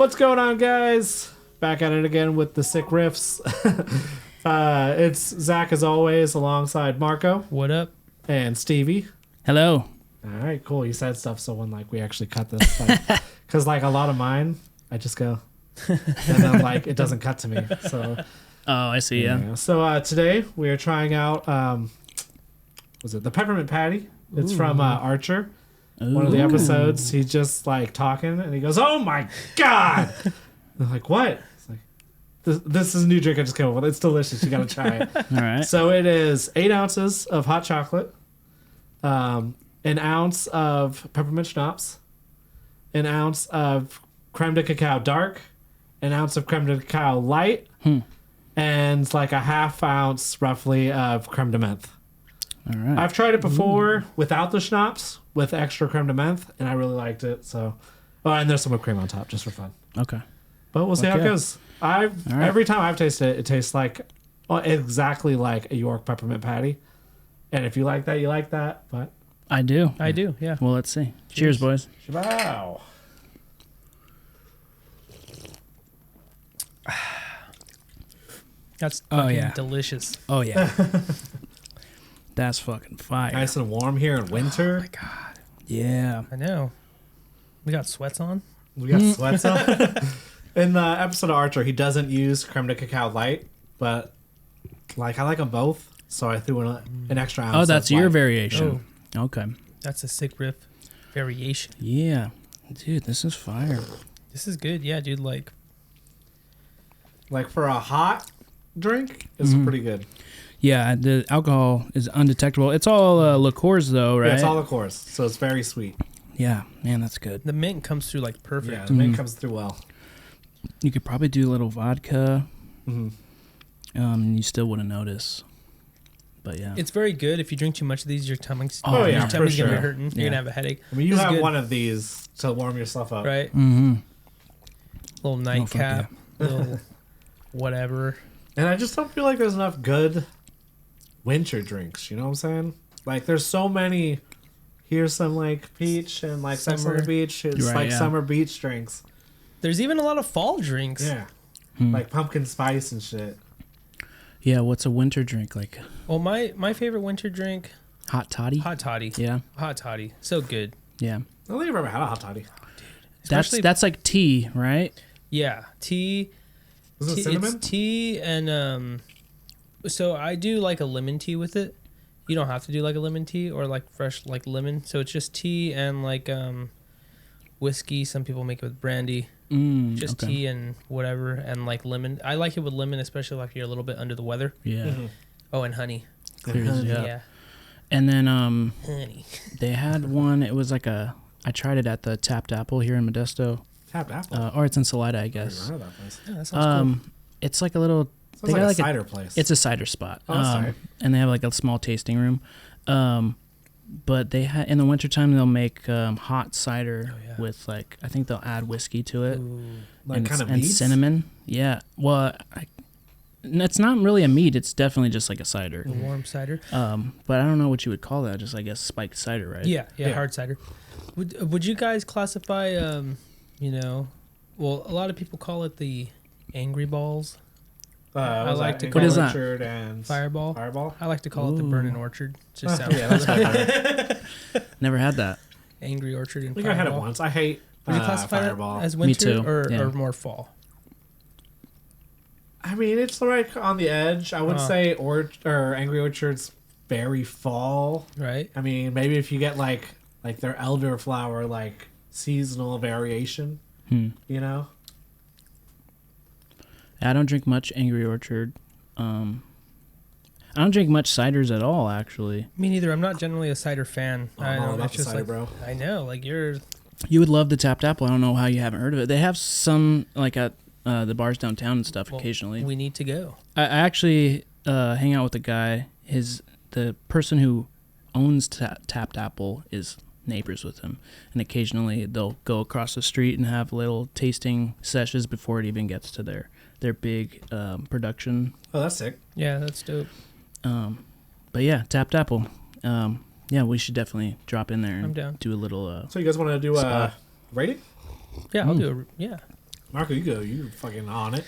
What's going on, guys? Back at it again with the sick riffs. It's Zach, as always, alongside Marco. What up? And Stevie. Hello. All right, cool. You said stuff, so when we actually cut this, because a lot of mine, I just go, and then it doesn't cut to me. So. Oh, I see. Yeah. So today we are trying out, the peppermint patty? It's from Archer. Ooh. One of the episodes, he's just talking, and he goes, "Oh my god!" I'm like, "What?" It's like, "This is a new drink I just came up with. It's delicious. You gotta try it." All right. So it is 8 ounces of hot chocolate, an ounce of peppermint schnapps, an ounce of creme de cacao dark, an ounce of creme de cacao light, and a half ounce roughly of creme de menthe. All right. I've tried it before without the schnapps, with extra creme de menthe, and I really liked it. So, and there's some whipped cream on top just for fun. Okay. But we'll see how it goes. right. Every time I've tasted it, it tastes exactly like a York peppermint patty. And if you like that, you like that. But I do. I do, yeah. Well, let's see. Cheers, boys. wow. That's Oh, fucking yeah. delicious. Oh yeah. That's fucking fire. Nice and warm here in winter. Oh my god. Yeah. I know. We got sweats on. We got sweats on. In the episode of Archer, he doesn't use creme de cacao light, but I like them both, so I threw in an extra ounce. Oh, that's of your light. variation. Okay. That's a sick riff variation. Yeah. Dude, this is fire. This is good. Yeah, dude. For a hot drink, it's pretty good. Yeah, the alcohol is undetectable. It's all liqueurs, though, right? Yeah, it's all liqueurs, so it's very sweet. Yeah, man, that's good. The mint comes through perfect. Yeah, the mint comes through well. You could probably do a little vodka. Mm-hmm. You still wouldn't notice. But yeah. It's very good. If you drink too much of these, your tummy's yeah, your tummy's for gonna sure. be hurting. You're gonna have a headache. I mean, you This is have good. one of these to warm yourself up. Right? Mm-hmm. Little nightcap, little whatever. And I just don't feel like there's enough good winter drinks. You know what I'm saying? There's so many. Here's some peach and Sex on the Beach. It's Right, yeah. summer beach drinks. There's even a lot of fall drinks. Yeah. Pumpkin spice and shit. Yeah, what's a winter drink like? Well, my favorite winter drink, Hot toddy? hot toddy. Yeah. Hot toddy. So good. Yeah. I don't think I've ever had a hot toddy. That's like tea, right? Yeah, tea. Was it Tea- cinnamon? It's tea and so I do a lemon tea with it. You don't have to do a lemon tea or fresh lemon. So it's just tea and whiskey. Some people make it with brandy. Just okay. tea and whatever and lemon. I like it with lemon, especially if you're a little bit under the weather. Yeah. Oh, and honey. Clears it up. Yeah, And then honey. they had one. It was I tried it at the Tapped Apple here in Modesto. Tapped apple. Or it's in Salida, I I guess. don't know that place. Yeah, that sounds cool. It's like a little. Sounds like a cider place. It's a cider spot. Oh, sorry. And they have a small tasting room. But they in the wintertime they'll make hot cider with I think they'll add whiskey to it. Ooh. and kind of mead? cinnamon. Yeah. Well, it's not really a mead. It's definitely just like a cider. A warm cider. But I don't know what you would call that. Just I guess spiked cider, right? Yeah, Yeah. hard cider. Would you guys classify well, a lot of people call it the angry balls. I like to call it- Orchard and Fireball. Fireball. I like to call it the Burning Orchard. Just sounds Yeah, that's better. Never had that. Angry Orchard and I think I Fireball. had it once. I hate Would you classify Fireball. that as winter too, or, yeah. or more fall? I mean, it's on the edge. I would say or Angry Orchard's very fall. Right? I mean, maybe if you get their elderflower seasonal variation, you know. I don't drink much Angry Orchard. I don't drink much ciders at all, actually. Me neither. I'm not generally a cider fan. I'm all about it's the just cider, bro. I know, you're. You would love the Tapped Apple. I don't know how you haven't heard of it. They have some at the bars downtown and stuff occasionally. We need to go. I actually hang out with a guy. The person who owns Tapped Apple is neighbors with him, and occasionally they'll go across the street and have little tasting sessions before it even gets to their big production. Oh, that's sick. Yeah, that's dope. But yeah, Tapped Apple. Yeah, we should definitely drop in there I'm and down. do a little. So you guys want to do a Spot. rating? Yeah, I'll do it. Yeah. Marco, you fucking on it.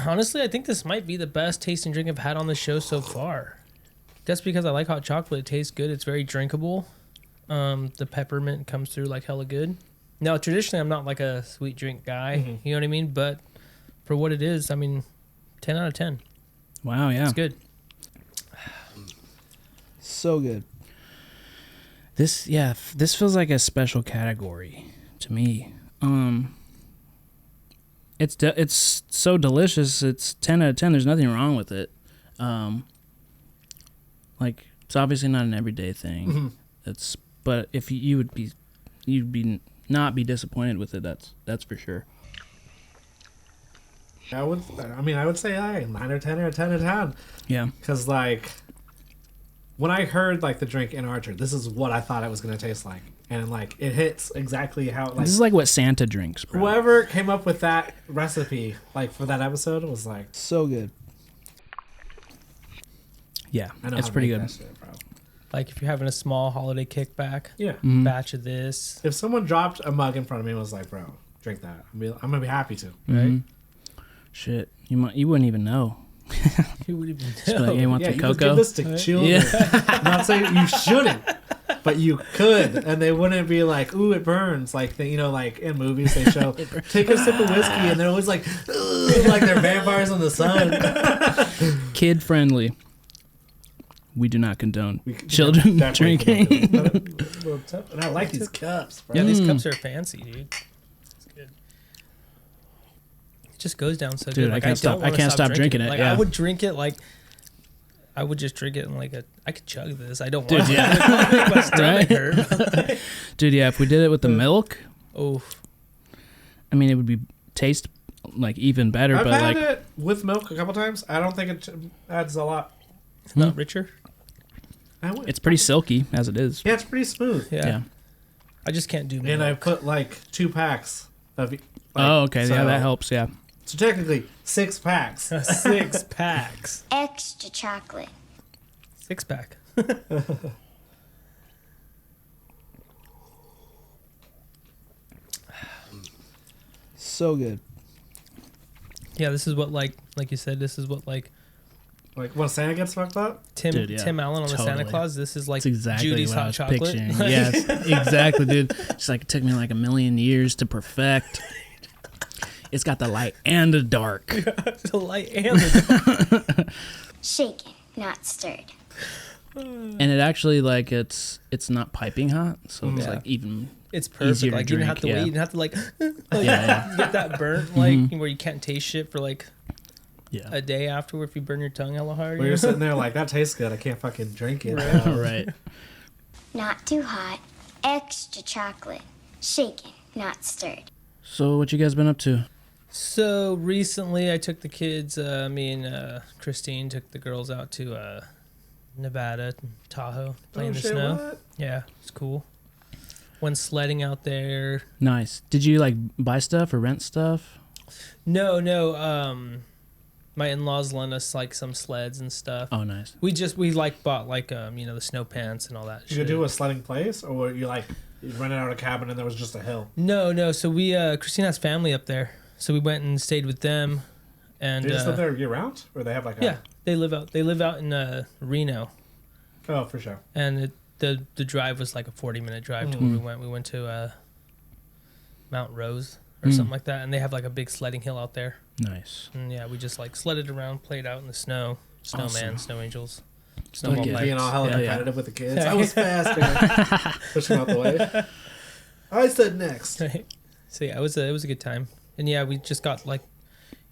Honestly, I think this might be the best tasting drink I've had on the show so far. That's because I like hot chocolate. It tastes good. It's very drinkable. The peppermint comes through like hella good. Now, traditionally, I'm not like a sweet drink guy. You know what I mean? But for what it is, I mean, 10 out of 10. Wow, yeah. It's good. So good. This feels like a special category to me. It's so delicious. It's 10 out of 10. There's nothing wrong with it. Like, it's obviously not an everyday thing. But if you'd not be disappointed with it. That's for sure. I would say like 9 or 10 or 10 or 10. Yeah. Because like, when I heard like the drink in Archer, this is what I thought it was gonna taste like, and like it hits exactly how. Like, this is like what Santa drinks, bro. Whoever came up with that recipe, like for that episode, was like so good. Yeah, I know it's how to pretty make good. that shit, bro. Like if you're having a small holiday kickback, Yeah. batch of this. If someone dropped a mug in front of me and was like, "Bro, drink that," I'm gonna be happy to. Right? Shit, you wouldn't even know. Who would even Just be know? like, hey, you want Yeah, some you just cocoa? give this to children. I'm not saying you shouldn't, but you could, and they wouldn't be like, "Ooh, it burns." Like like in movies they show, take a sip of whiskey, and they're always like, "Ugh," like they're vampires in the sun. Kid friendly. We do not condone children drinking. And I like these cups, bro. Yeah, these cups are fancy, dude. It's good. It just goes down so Dude, good. Like, I can't stop drinking it. Like Yeah. I would drink it like I would just drink it in like I could chug this. I don't Dude, want to. yeah. Make my stomach Right? hurt. Dude, yeah, if we did it with the milk, Oh, I mean, it would be taste like even better. I've but had like, it with milk a couple times. I don't think it adds a lot. it's not richer. I would. it's pretty silky as it is. Yeah, it's pretty smooth. Yeah. I just can't do milk. And I put like 2 packs of. Like, Oh, okay. so, Yeah, that helps. Yeah. So technically 6 packs. 6 packs. Extra chocolate. 6 pack. So good. Yeah, this is what like you said. This is what like Like when Santa gets fucked up. Tim Dude, yeah. Tim Allen on the Santa Totally. Claus. This is like That's exactly Judy's what I hot was chocolate. picturing. Yes, exactly, dude. It's like it took me like a million years to perfect. It's got the light and the dark. The light and the Shaken, not stirred. And it actually like it's not piping hot, so it's Yeah. like even it's perfect. Easier to Like you didn't have to drink, wait. yeah. You didn't have to like, yeah. get that burnt like where you can't taste shit for like yeah. a day after if you burn your tongue hella hard. Where you you're know? sitting there like, that tastes good. I can't fucking drink it. Right. Not too hot. Extra chocolate. Shaken, not stirred. So what you guys been up to? So recently, I took the kids. Me and Christine took the girls out to Nevada, Tahoe, play in the shit, snow. what? Yeah, it's cool. Went sledding out there. Nice. Did you like buy stuff or rent stuff? No. My in-laws lent us like some sleds and stuff. Oh, nice. We like bought like the snow pants and all that Did you shit. do a sledding place, or were you like you rented out a cabin and there was just a hill? No. So we Christine has family up there, so we went and stayed with them. And Do you just live there year round, or they have like a yeah, they live out in Reno. Oh, for sure. And the drive was like a 40-minute drive to where we went. We went to Mount Rose or something like that, and they have like a big sledding hill out there. Nice. And yeah, we just like sledded around, played out in the snow, snowman, Awesome. snow angels, Fuck snowball yeah. fights. Being all hella Hell yeah. competitive with the kids. I was faster. Pushing out the way. I said next. So yeah, it was a good time. And yeah, we just got like,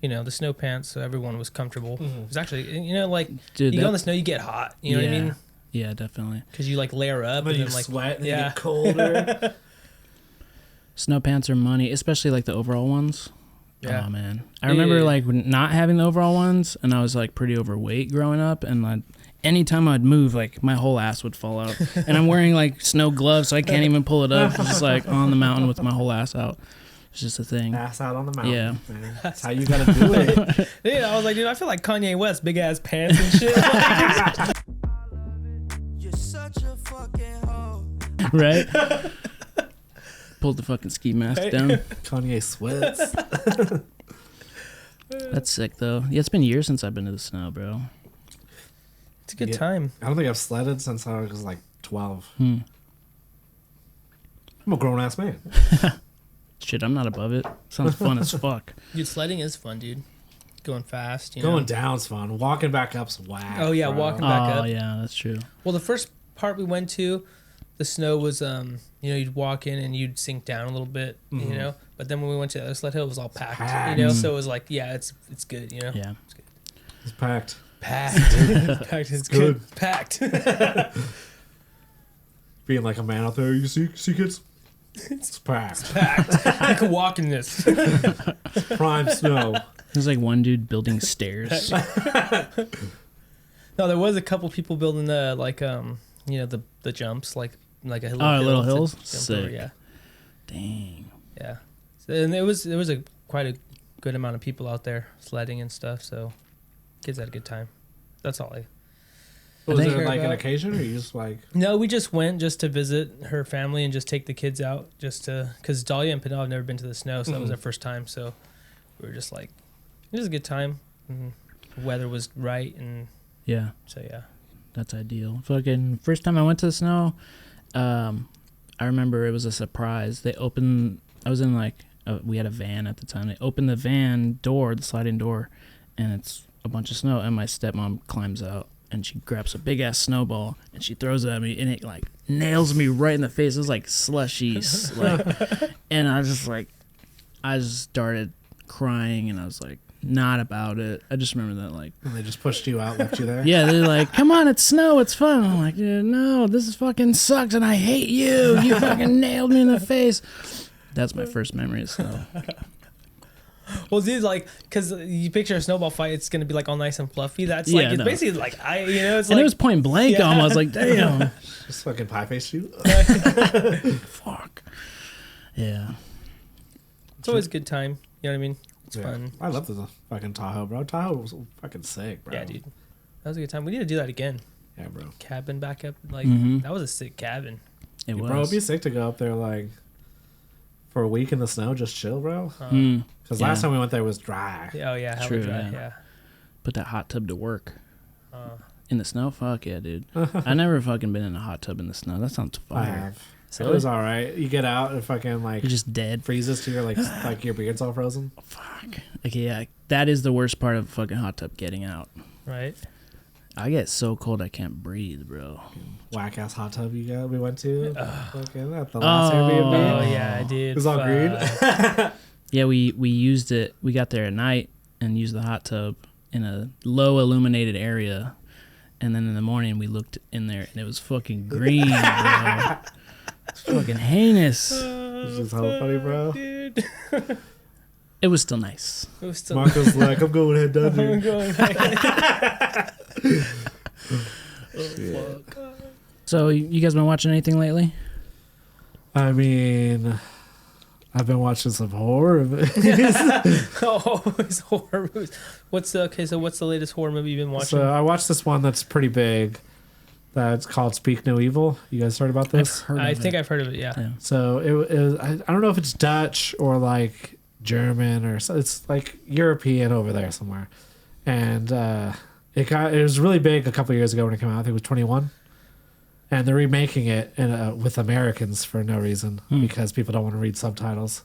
the snow pants, so everyone was comfortable. It was actually, like Dude, you go in the snow, you get hot. You know what I mean? Yeah, definitely. Because you like layer up When and you then like sweat and you yeah. get colder. Snow pants are money, especially like the overall ones. Yeah. Oh man, I remember Yeah. like not having the overall ones, and I was like pretty overweight growing up, and like anytime I'd move, like my whole ass would fall out, and I'm wearing like snow gloves, so I can't even pull it up. It's just like on the mountain with my whole ass out. It's just a thing. Ass out on the mountain. Yeah. Man. That's how you gotta do it. Yeah, I was like, dude, I feel like Kanye West, big ass pants and shit. You're such a fucking hoe. Right? Pulled the fucking ski mask down. Kanye sweats. That's sick though. Yeah, it's been years since I've been to the snow, bro. It's a good Yeah. time. I don't think I've sledded since I was like 12. Hmm. I'm a grown ass man. Shit, I'm not above it. Sounds fun as fuck. Dude, sledding is fun, dude. Going fast, you Going know. down's fun. Walking back up's whack. Oh, yeah, bro. walking back Oh up. yeah, that's true. Well, the first part we went to, the snow was, you'd walk in and you'd sink down a little bit, you know. But then when we went to the other sled hill, it was all packed, you know. So it was like, yeah, it's good, you know. Yeah. It's packed. Packed. Packed is good. good. Packed. Being like a man out there, you see kids? It's packed. Packed. I could walk in this. Prime snow. There's like one dude building stairs. No, there was a couple people building the the jumps like a little little to hills? jump Sick. over, yeah, Dang. yeah. So, and there was quite a good amount of people out there sledding and stuff. So kids had a good time. That's all I. Was think- there like an about- occasion, or you just like? No, we just went just to visit her family and just take the kids out because Dahlia and Pinot have never been to the snow, so that was their first time. So we were just like, it was a good time. The weather was right, and Yeah, so yeah. that's ideal. Fucking first time I went to the snow, I remember it was a surprise. They opened. I was in we had a van at the time. They opened the van door, the sliding door, and it's a bunch of snow. And my stepmom climbs out and she grabs a big ass snowball and she throws it at me, and it like nails me right in the face. It was like slushy, and I just started crying, and I was like, not about it. I just remember that like. And they just pushed you out, left you there. Yeah, they're like, come on, it's snow, it's fun. I'm like, yeah, no, this is fucking sucks, and I hate you. You fucking nailed me in the face. That's my first memory of snow. Well, dude, like, because you picture a snowball fight, it's gonna be like all nice and fluffy. That's Yeah, like, it's no. basically like it's And like it was point blank Yeah. almost. Like, damn. Just fucking pie face shoot. Fuck. Yeah. it's always a good time. You know what I mean? It's Yeah. fun. I love the fucking Tahoe, bro. Tahoe was fucking sick, bro. Yeah, dude, that was a good time. We need to do that again. Yeah, bro. Cabin back up, like Mhm. that was a sick cabin. It Yeah, was. bro, it'd be sick to go up there like for a week in the snow, just chill, bro. Mm. Because Yeah. last time we went there was dry. Oh yeah, hella True, dry. yeah. Yeah. Put that hot tub to work. Uh, In the snow? Fuck yeah, dude. I never fucking been in a hot tub in the snow. That sounds I fire. have. Really? It was all right. You get out and fucking like You're just dead. freezes to your like your beard's all frozen. Fuck. Okay, yeah. That is the worst part of a fucking hot tub, getting out. right. I get so cold I can't breathe, bro. Whack ass hot tub we went to. Fucking at the last Airbnb. Oh yeah, dude. It was all green. Yeah, we used it. We got there at night and used the hot tub in a low illuminated area, and then in the morning we looked in there and it was fucking green, bro. It's fucking heinous. It's just so funny, bro. Dude. It was still nice. It was still Marco's like, I'm going head down here. going back. So you guys been watching anything lately? I mean, I've been watching some horror movies. Oh, it's horror movies. What's the latest horror movie you've been watching? So I watched this one that's pretty big. That's called Speak No Evil. You guys heard about this? I think I've heard of it. Yeah. Yeah. So it was. I don't know if it's Dutch or like German or so. It's like European over there somewhere, and it was really big a couple years ago when it came out. I think it was 21, and they're remaking it with Americans for no reason because people don't want to read subtitles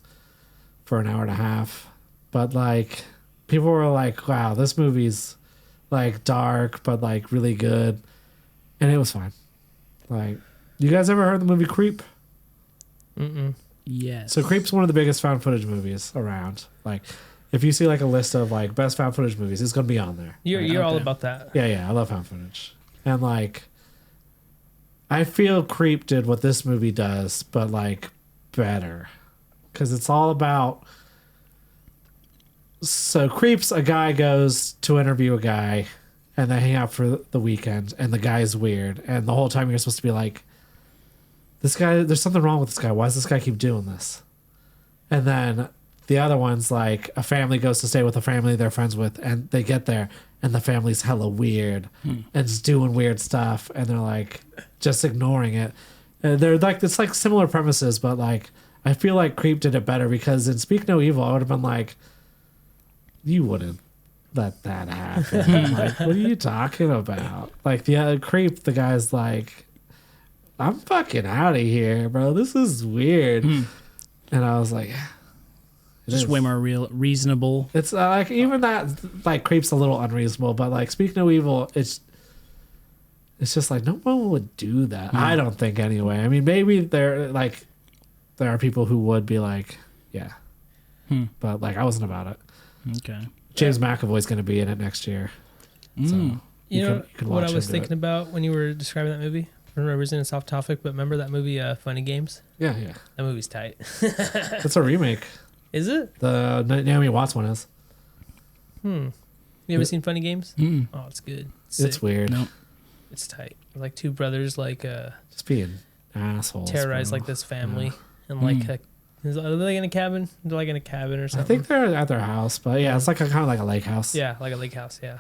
for an hour and a half. But like people were like, "Wow, this movie's like dark but like really good," and it was fine. Like, you guys ever heard the movie Creep? Mm-mm. Yes. So Creep's one of the biggest found footage movies around. Like, if you see like a list of like best found footage movies, it's gonna be on there. You're all Okay. about that. Yeah, I love found footage. And like, I feel Creep did what this movie does, but like better, because it's all about. So Creep's a guy goes to interview a guy, and they hang out for the weekend, and the guy's weird, and the whole time you're supposed to be like, this guy, there's something wrong with this guy. Why does this guy keep doing this? And then the other one's like, a family goes to stay with a family they're friends with, and they get there, and the family's hella weird and just doing weird stuff, and they're like just ignoring it. And they're like, it's like similar premises, but like I feel like Creep did it better because in Speak No Evil, I would have been like, you wouldn't let that happen. Like, what are you talking about? Like, the Creep, the guy's like, I'm fucking out of here, bro. This is weird. And I was like, Just way more reasonable. It's like, even that, like, Creep's a little unreasonable, but like, Speak No Evil, it's just like, no one would do that. I don't think, anyway. I mean, maybe there are people who would be like, yeah. But like, I wasn't about it. Okay. James McAvoy's going to be in it next year. So You know can what watch I was him do thinking it. about when you were describing that movie? I don't remember, it's off topic, but remember that movie, Funny Games? Yeah. That movie's tight. It's a remake. Is it? The Naomi Watts one is. You ever seen Funny Games? Oh, it's good. It's sick. weird. Nope. It's tight. Like two brothers, like Just being assholes. terrorize bro. like this family, and like are they in a cabin? They're like in a cabin or I something. think they're at their house, but yeah, it's like kind of like a lake house. Yeah, like a lake house. Yeah,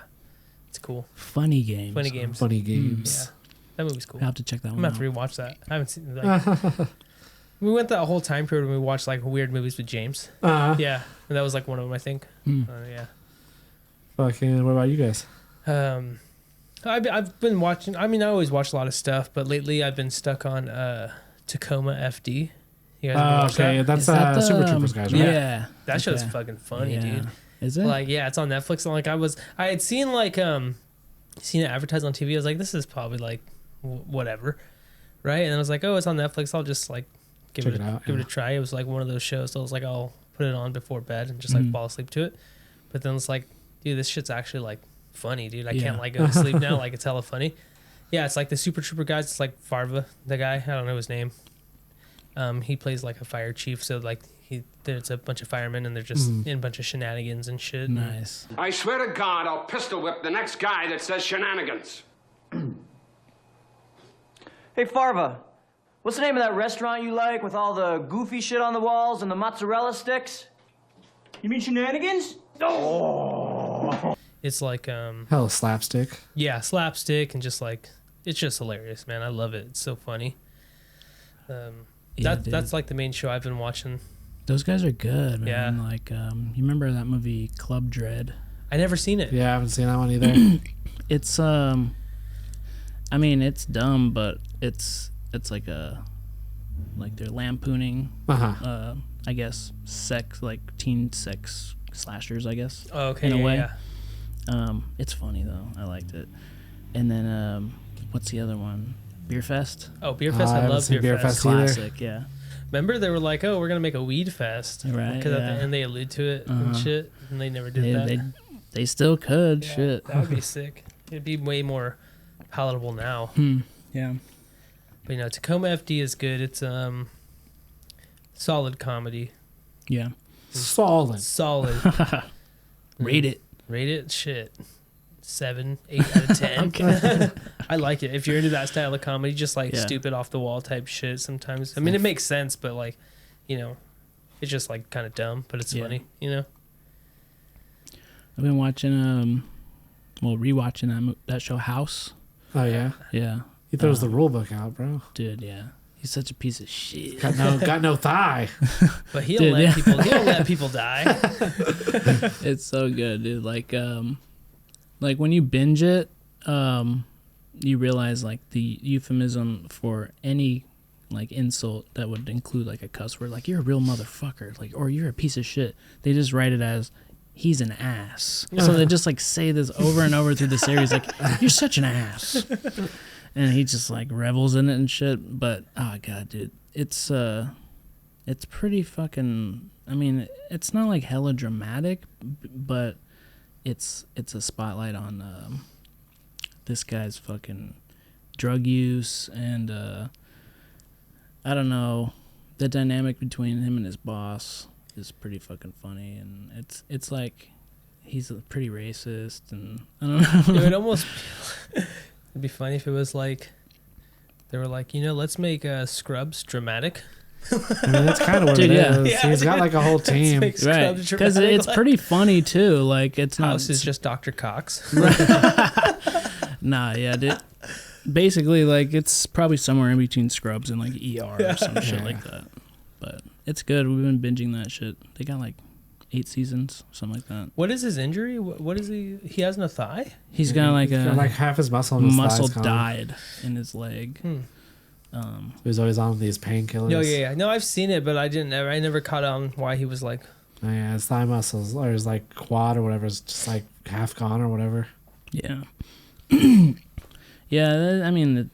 it's cool. Funny games. Funny Games. Funny games. Yeah, that movie's cool. I have to check that I'm one gonna out. have to rewatch that. I haven't seen like we went that whole time period when we watched like weird movies with James. Yeah, and that was like one of them, I think. Yeah. Fucking. What about you guys? I've been watching. I mean, I always watch a lot of stuff, but lately I've been stuck on Tacoma FD. You guys ever watch Okay, that? that's Is that the, Super Troopers guys, right? Yeah. That show's Okay. fucking funny, Yeah. dude. Is it? Like, yeah, it's on Netflix. And like, I had seen like seen it advertised on TV. I was like, this is probably like whatever, right? And then I was like, oh, it's on Netflix. I'll just like give Check it it out, give it yeah. a try. It was like one of those shows. So I was like, I'll put it on before bed and just like fall asleep to it. But then it's like, dude, this shit's actually like funny, dude. I can't like go to sleep now. Like, it's hella funny. Yeah, it's like the Super Trooper guys. It's like Farva, the guy. I don't know his name. He plays like a fire chief. So like there's a bunch of firemen and they're just in a bunch of shenanigans and shit. Nice. I swear to God, I'll pistol whip the next guy that says shenanigans. Hey, Farva, what's the name of that restaurant you like with all the goofy shit on the walls and the mozzarella sticks? You mean Shenanigans? It's like Hell, slapstick. yeah, slapstick and just like it's just hilarious, man. I love it. It's so funny. Yeah, That's like the main show I've been watching. Those guys are good, man. Yeah. Like, you remember that movie Club Dread? I never seen it. Yeah, I haven't seen that one either. It's I mean, it's dumb, but it's like they're lampooning I guess sex, like teen sex slashers, I guess. Oh, okay. In a way. Yeah. It's funny though. I liked it. And then what's the other one? Beer Fest? Oh, Beer Fest. I I haven't love seen Beer Beer Fest. Fest either. Classic, yeah. Remember they were like, oh, we're gonna make a weed fest, Right, Because at yeah. the end they allude to it and shit, and they never did that. They still could. Yeah, Shit. that would be sick. It'd be way more palatable now. Yeah. But Tacoma FD is good. It's solid comedy. Yeah. Solid. Solid. Rate it. Rate it. Shit. 7, 8 out of 10. I like it. If you're into that style of comedy, just like stupid off the wall type shit sometimes. I mean, it makes sense, but like, it's just like kind of dumb, but it's funny, I've been watching, rewatching that show House. Oh yeah. Yeah. He throws the rule book out, bro. Dude, yeah. He's such a piece of shit. Got no thigh. But he'll Dude, let people die. It's so good, dude. Like when you binge it, you realize like the euphemism for any like insult that would include like a cuss word, like you're a real motherfucker, like, or you're a piece of shit. They just write it as he's an ass. So they just like say this over and over through the series, like you're such an ass, and he just like revels in it and shit. But oh god, dude, it's pretty fucking. I mean, it's not like hella dramatic, but it's a spotlight on this guy's fucking drug use and I don't know, the dynamic between him and his boss is pretty fucking funny, and it's like he's pretty racist, and I don't know. It would almost it'd be funny if it was like they were like, let's make Scrubs dramatic. I mean, that's kind of what Dude, it yeah. is. Yeah, He's got like a whole team. make Scrubs Right, because dramatic, it's like- pretty funny too. Like it's not. House is just Dr. Cox. Nah, yeah, dude. Basically, like it's probably somewhere in between Scrubs and like ER or some shit Yeah. like that. But It's good. We've been binging that shit. They got like 8 seasons, something like that. What is his injury? What is he? He has no thigh. He's got like He's a got, like half his muscle in his muscle thighs gone. died in his leg. He was always on these painkillers. Yeah. No, I've seen it, but I never caught on why he was like. Oh, yeah, his thigh muscles or his like quad or whatever is just like half gone or whatever. Yeah. Yeah, I mean,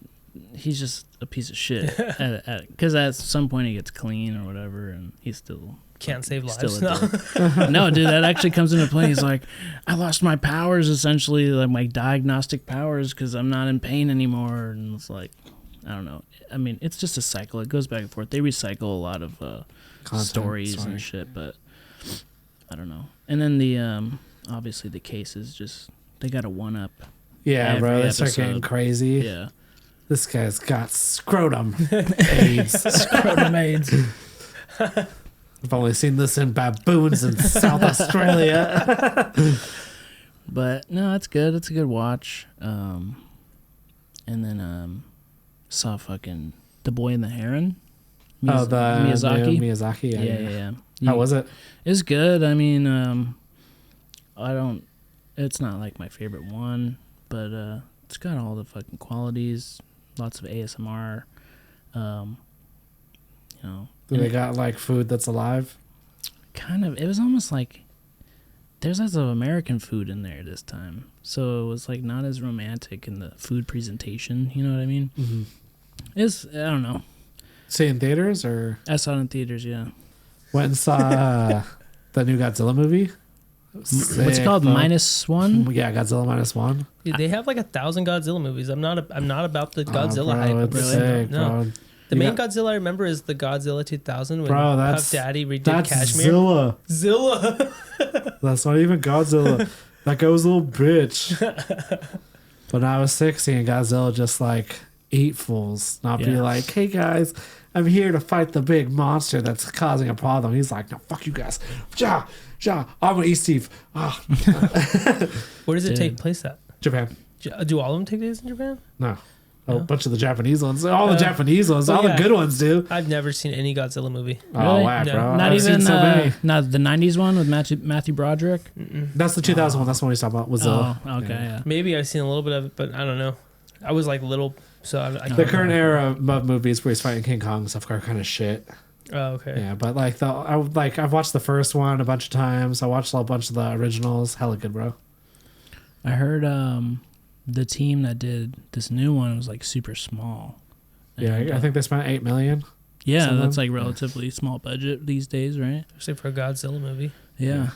he's just a piece of shit. Because at some point he gets clean or whatever, and he's still Can't save lives. still No. a dick. No, dude, that actually comes into play. He's like, I lost my powers, essentially, like my diagnostic powers, because I'm not in pain anymore. And it's like, I don't know. I mean, it's just a cycle. It goes back and forth. They recycle a lot of stories and shit, but I don't know. And then the obviously the cases just they got a one up. Yeah, every bro, they start episode. getting crazy. Yeah, This guy's got scrotum AIDS. scrotum AIDS. I've only seen this in baboons in South Australia. But no, it's good. It's a good watch. And then saw fucking The Boy and the Heron. Oh, the Miyazaki. Miyazaki. Yeah. How was it? It's good. I mean, it's not like my favorite one, but it's got all the fucking qualities. Lots of ASMR. They got like food that's alive. Kind of. It was almost like there's lots of American food in there this time, so it was like not as romantic in the food presentation. You know what I mean? Mm-hmm. I don't know. See in theaters or I saw it in theaters. Yeah. went and saw the new Godzilla movie. What's it Sick, called? bro. -1. Yeah, Godzilla -1. Dude, they have like 1,000 Godzilla movies. I'm not about the Godzilla bro, hype. it's Really? sick, No. bro. The You main got- Godzilla I remember is the Godzilla 2000 when Bro, Puff Daddy redid that's Kashmir. Zilla. Zilla. That's not even Godzilla. That guy was a little bitch. But I was sick seeing Godzilla just like eat fools, not be Yeah. like, "Hey guys, I'm here to fight the big monster that's causing a problem." He's like, "No, fuck you guys. Ja, I'm gonna eat Steve." Ah, Where does it take Dude. place at? Japan. Do all of them take place in Japan? No. A bunch of the Japanese ones. All the Japanese ones. All yeah. the good ones, do. I've never seen any Godzilla movie. Oh, Really? whack, No. bro. Not I've even seen so many. not the '90s one with Matthew Broderick. That's the 2000 one. That's the one he's talking about. Was Oh, okay, yeah. Maybe I've seen a little bit of it, but I don't know. I was like little, so I the can't current remember. era of movies where he's fighting King Kong and stuff are kind of shit. Oh, okay. Yeah, but like I've watched the first one a bunch of times. I watched a bunch of the originals. Hella good, bro. I heard the team that did this new one was like super small. Yeah, And, I think they spent $8 million. yeah, something. that's like relatively small budget these days, right? Especially for a Godzilla movie. Yeah.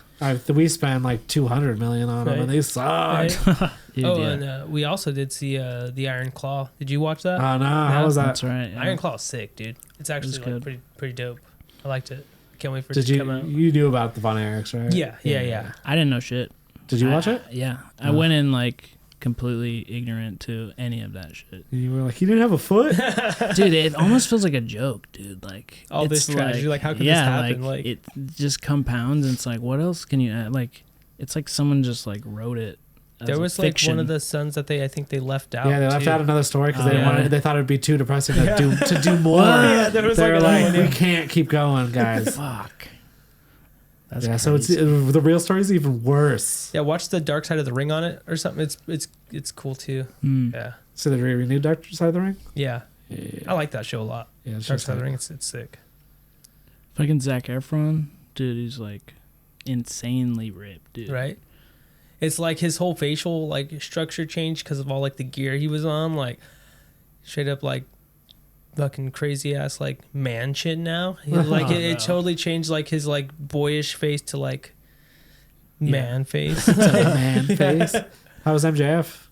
We spent like $200 million on them, Right. and they sucked. Right? Dude, Oh, yeah. and we also did see the Iron Claw. Did you watch that? Oh no, how was that? That's right. yeah. Iron Claw is sick, dude. It's actually It's like good. pretty dope. I liked it. Can't wait for it Did to come out. you knew about the Von Erichs, right? Yeah. I didn't know shit. Did you watch it? Yeah. I Oh. went in like completely ignorant to any of that shit. And you were like, he didn't have a foot. Dude, it almost feels like a joke, dude. Like All this it's tragedy, like, how could this happen? Like- it just compounds, and it's like, what else can you add? Like, it's like someone just like wrote it. As There a was like fiction. one of the sons that I think they left out. Yeah, they left too. out another story because they Oh, didn't yeah. want they thought it'd be too depressing to do more. Yeah, there was they like were another like, one, we yeah. can't keep going, guys. Fuck. That's Yeah, so it's crazy. the real story's even worse. Yeah, watch the Dark Side of the Ring on it or something. It's cool too. Mm. Yeah, So they renewed Dark Side of the Ring. yeah. Yeah, I like that show a lot. yeah, it's Dark just Side of the like- Ring, it's sick. Fucking Zac Efron, dude, he's like insanely ripped, dude. Right? It's like his whole facial like structure changed because of all like the gear he was on, like straight up like fucking crazy ass like man shit now. He, like Oh, it no. totally changed like his like boyish face to like man face. man face. How was MJF?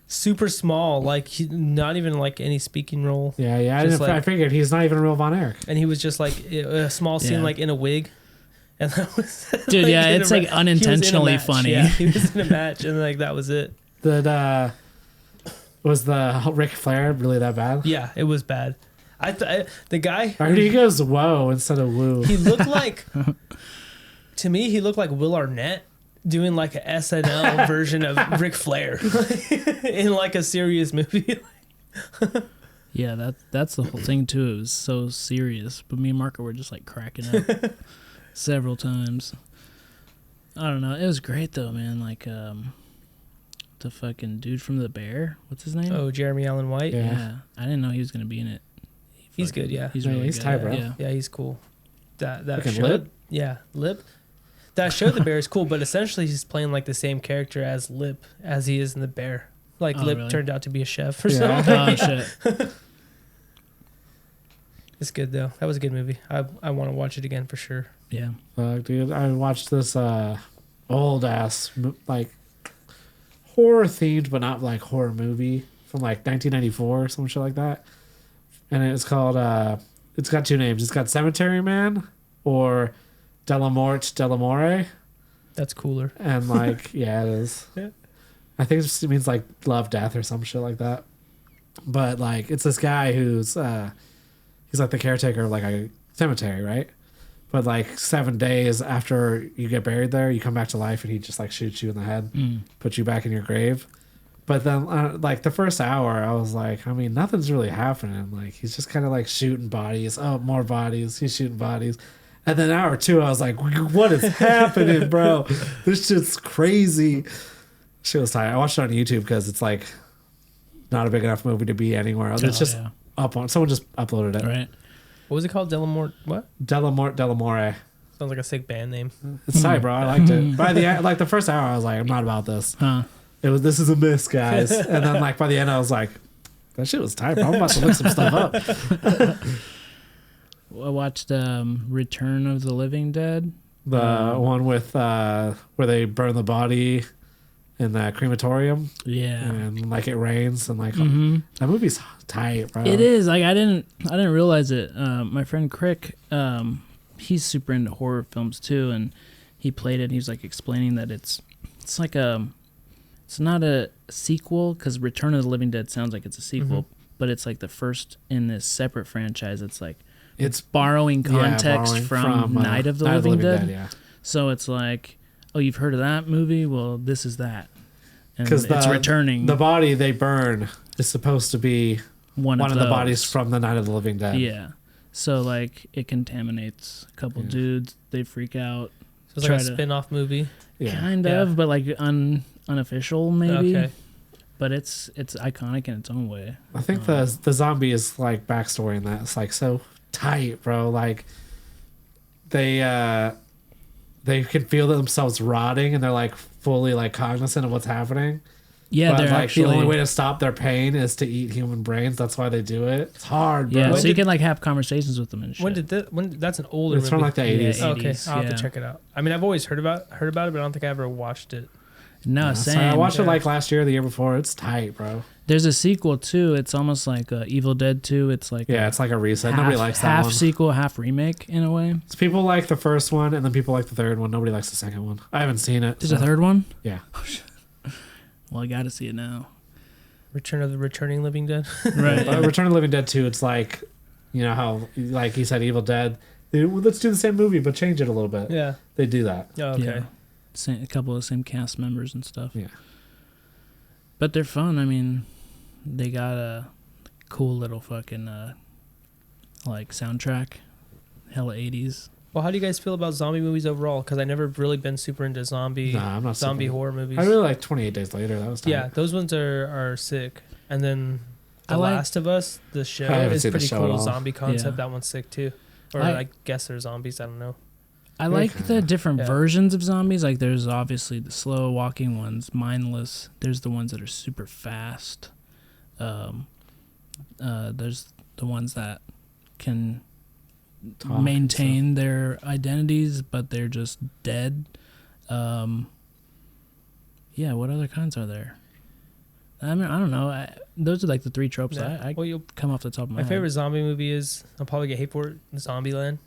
Super small, like not even like any speaking role. Yeah, I Just didn't. I like- figured he's not even a real Von Erich. And he was just like a small scene Yeah. like in a wig. And that was Dude, yeah, in it's a like he was in a unintentionally match, funny. Yeah, he was in a match and like that was it. Was the Ric Flair really that bad? Yeah, it was bad. The guy I heard he goes whoa instead of woo. he looked like to me he looked like Will Arnett doing like a SNL version of Ric Flair in like a serious movie. Yeah, that's the whole thing too. It was so serious, but me and Marco were just like cracking up several times. I don't know. It was great though, man. Like the fucking dude from The Bear. What's his name? Oh, Jeremy Allen White. Yeah. I didn't know he was gonna be in it. He's good. Yeah. He's really he's good. tight, bro. Yeah. Yeah, he's cool. That Fucking show. Lip? Yeah, Lip. That show, The Bear, is cool, but essentially he's playing like the same character as Lip as he is in The Bear. Like Oh, Lip really? turned out to be a chef or Yeah. something. Oh shit. It's good though. That was a good movie. I want to watch it again for sure. Yeah. Dude, I watched this old ass like horror themed, but not like horror movie from like 1994 or some shit like that. And it's called it's got two names. It's got Cemetery Man or Delamorte Delamore. That's cooler. And like yeah, it is. Yeah. I think it just means like love, death, or some shit like that. But like it's this guy who's he's like the caretaker of like a cemetery, right? But like 7 days after you get buried there, you come back to life, and he just like shoots you in the head, puts you back in your grave. But then like the first hour, I was like, I mean, nothing's really happening. Like he's just kind of like shooting bodies. Oh, more bodies. He's shooting bodies. And then hour two, I was like, what is happening, bro? This shit's crazy. Shit was tight. I watched it on YouTube because it's like not a big enough movie to be anywhere else. It's just up on. Someone just uploaded it. Right. What was it called? Delamorte. What? Delamorte Delamore. Sounds like a sick band name. It's tight, bro. I liked it. By the like the first hour, I was like, I'm not about this. Huh. This is a miss, guys. And then like by the end, I was like, that shit was tight, bro. I'm about to look some stuff up. I watched Return of the Living Dead. The one with where they burn the body in the crematorium. Yeah. And like it rains and like that movie's tight, bro. It is. Like I didn't realize it. My friend Crick, he's super into horror films too, and he played it and he was like explaining that it's like it's not a sequel, because Return of the Living Dead sounds like it's a sequel, but it's like the first in this separate franchise. It's like it's borrowing context from Night of the Living Dead. Yeah. So it's like, oh, you've heard of that movie? Well, this is that. And Because it's returning. The body they burn is supposed to be one of the those. bodies from the Night of the Living Dead. Yeah. So like it contaminates a couple dudes. They freak out. So it's like a spin-off movie. Yeah. Kind of, but like unofficial maybe. Okay. But it's iconic in its own way. I think the zombie is like backstory in that. It's like so tight, bro. Like they can feel themselves rotting, and they're like fully like cognizant of what's happening. Yeah, but they're like actually, the only way to stop their pain is to eat human brains. That's why they do it. It's hard, bro. Yeah, so you can like have conversations with them and shit. That's an older It's movie. from like the 80s. Yeah, Okay, 80s, I'll have yeah. to check it out. I mean, I've always heard about it, but I don't think I ever watched it. No, So same. I watched it like last year or the year before. It's tight, bro. There's a sequel too. It's almost like Evil Dead 2. It's like Yeah, it's like a reset. Nobody likes that half one. sequel, half remake in a way. So people like the first one, and then people like the third one. Nobody likes the second one. I haven't seen it. There's a third one? Yeah. Well, I got to see it now. Return of the Returning Living Dead. Right. Return of the Living Dead 2, it's like, you know how, like he said, Evil Dead. Let's do the same movie, but change it a little bit. Yeah. They do that. Oh, okay. Yeah. A couple of the same cast members and stuff. Yeah. But they're fun. I mean, they got a cool little fucking like soundtrack. Hella 80s. Well, how do you guys feel about zombie movies overall? Because I've never really been super into zombie I'm not zombie super- horror movies. I really like 28 Days Later. That was tight. Yeah, those ones are sick. And then The I like- Last of Us, the show, I haven't is seen the pretty show at cool. all. Zombie concept. Yeah. That one's sick too. Or I- I guess they're zombies. I don't know. I like the different Yeah. versions of zombies. Like there's obviously the slow walking ones, mindless. There's the ones that are super fast. There's the ones that can Talk and maintain their identities, but they're just dead. Yeah, what other kinds are there? I mean, I don't know. Those are like the three tropes Yeah. that I Well, come off the top of my my head. favorite zombie movie is, I'll probably get hate for it, Zombieland.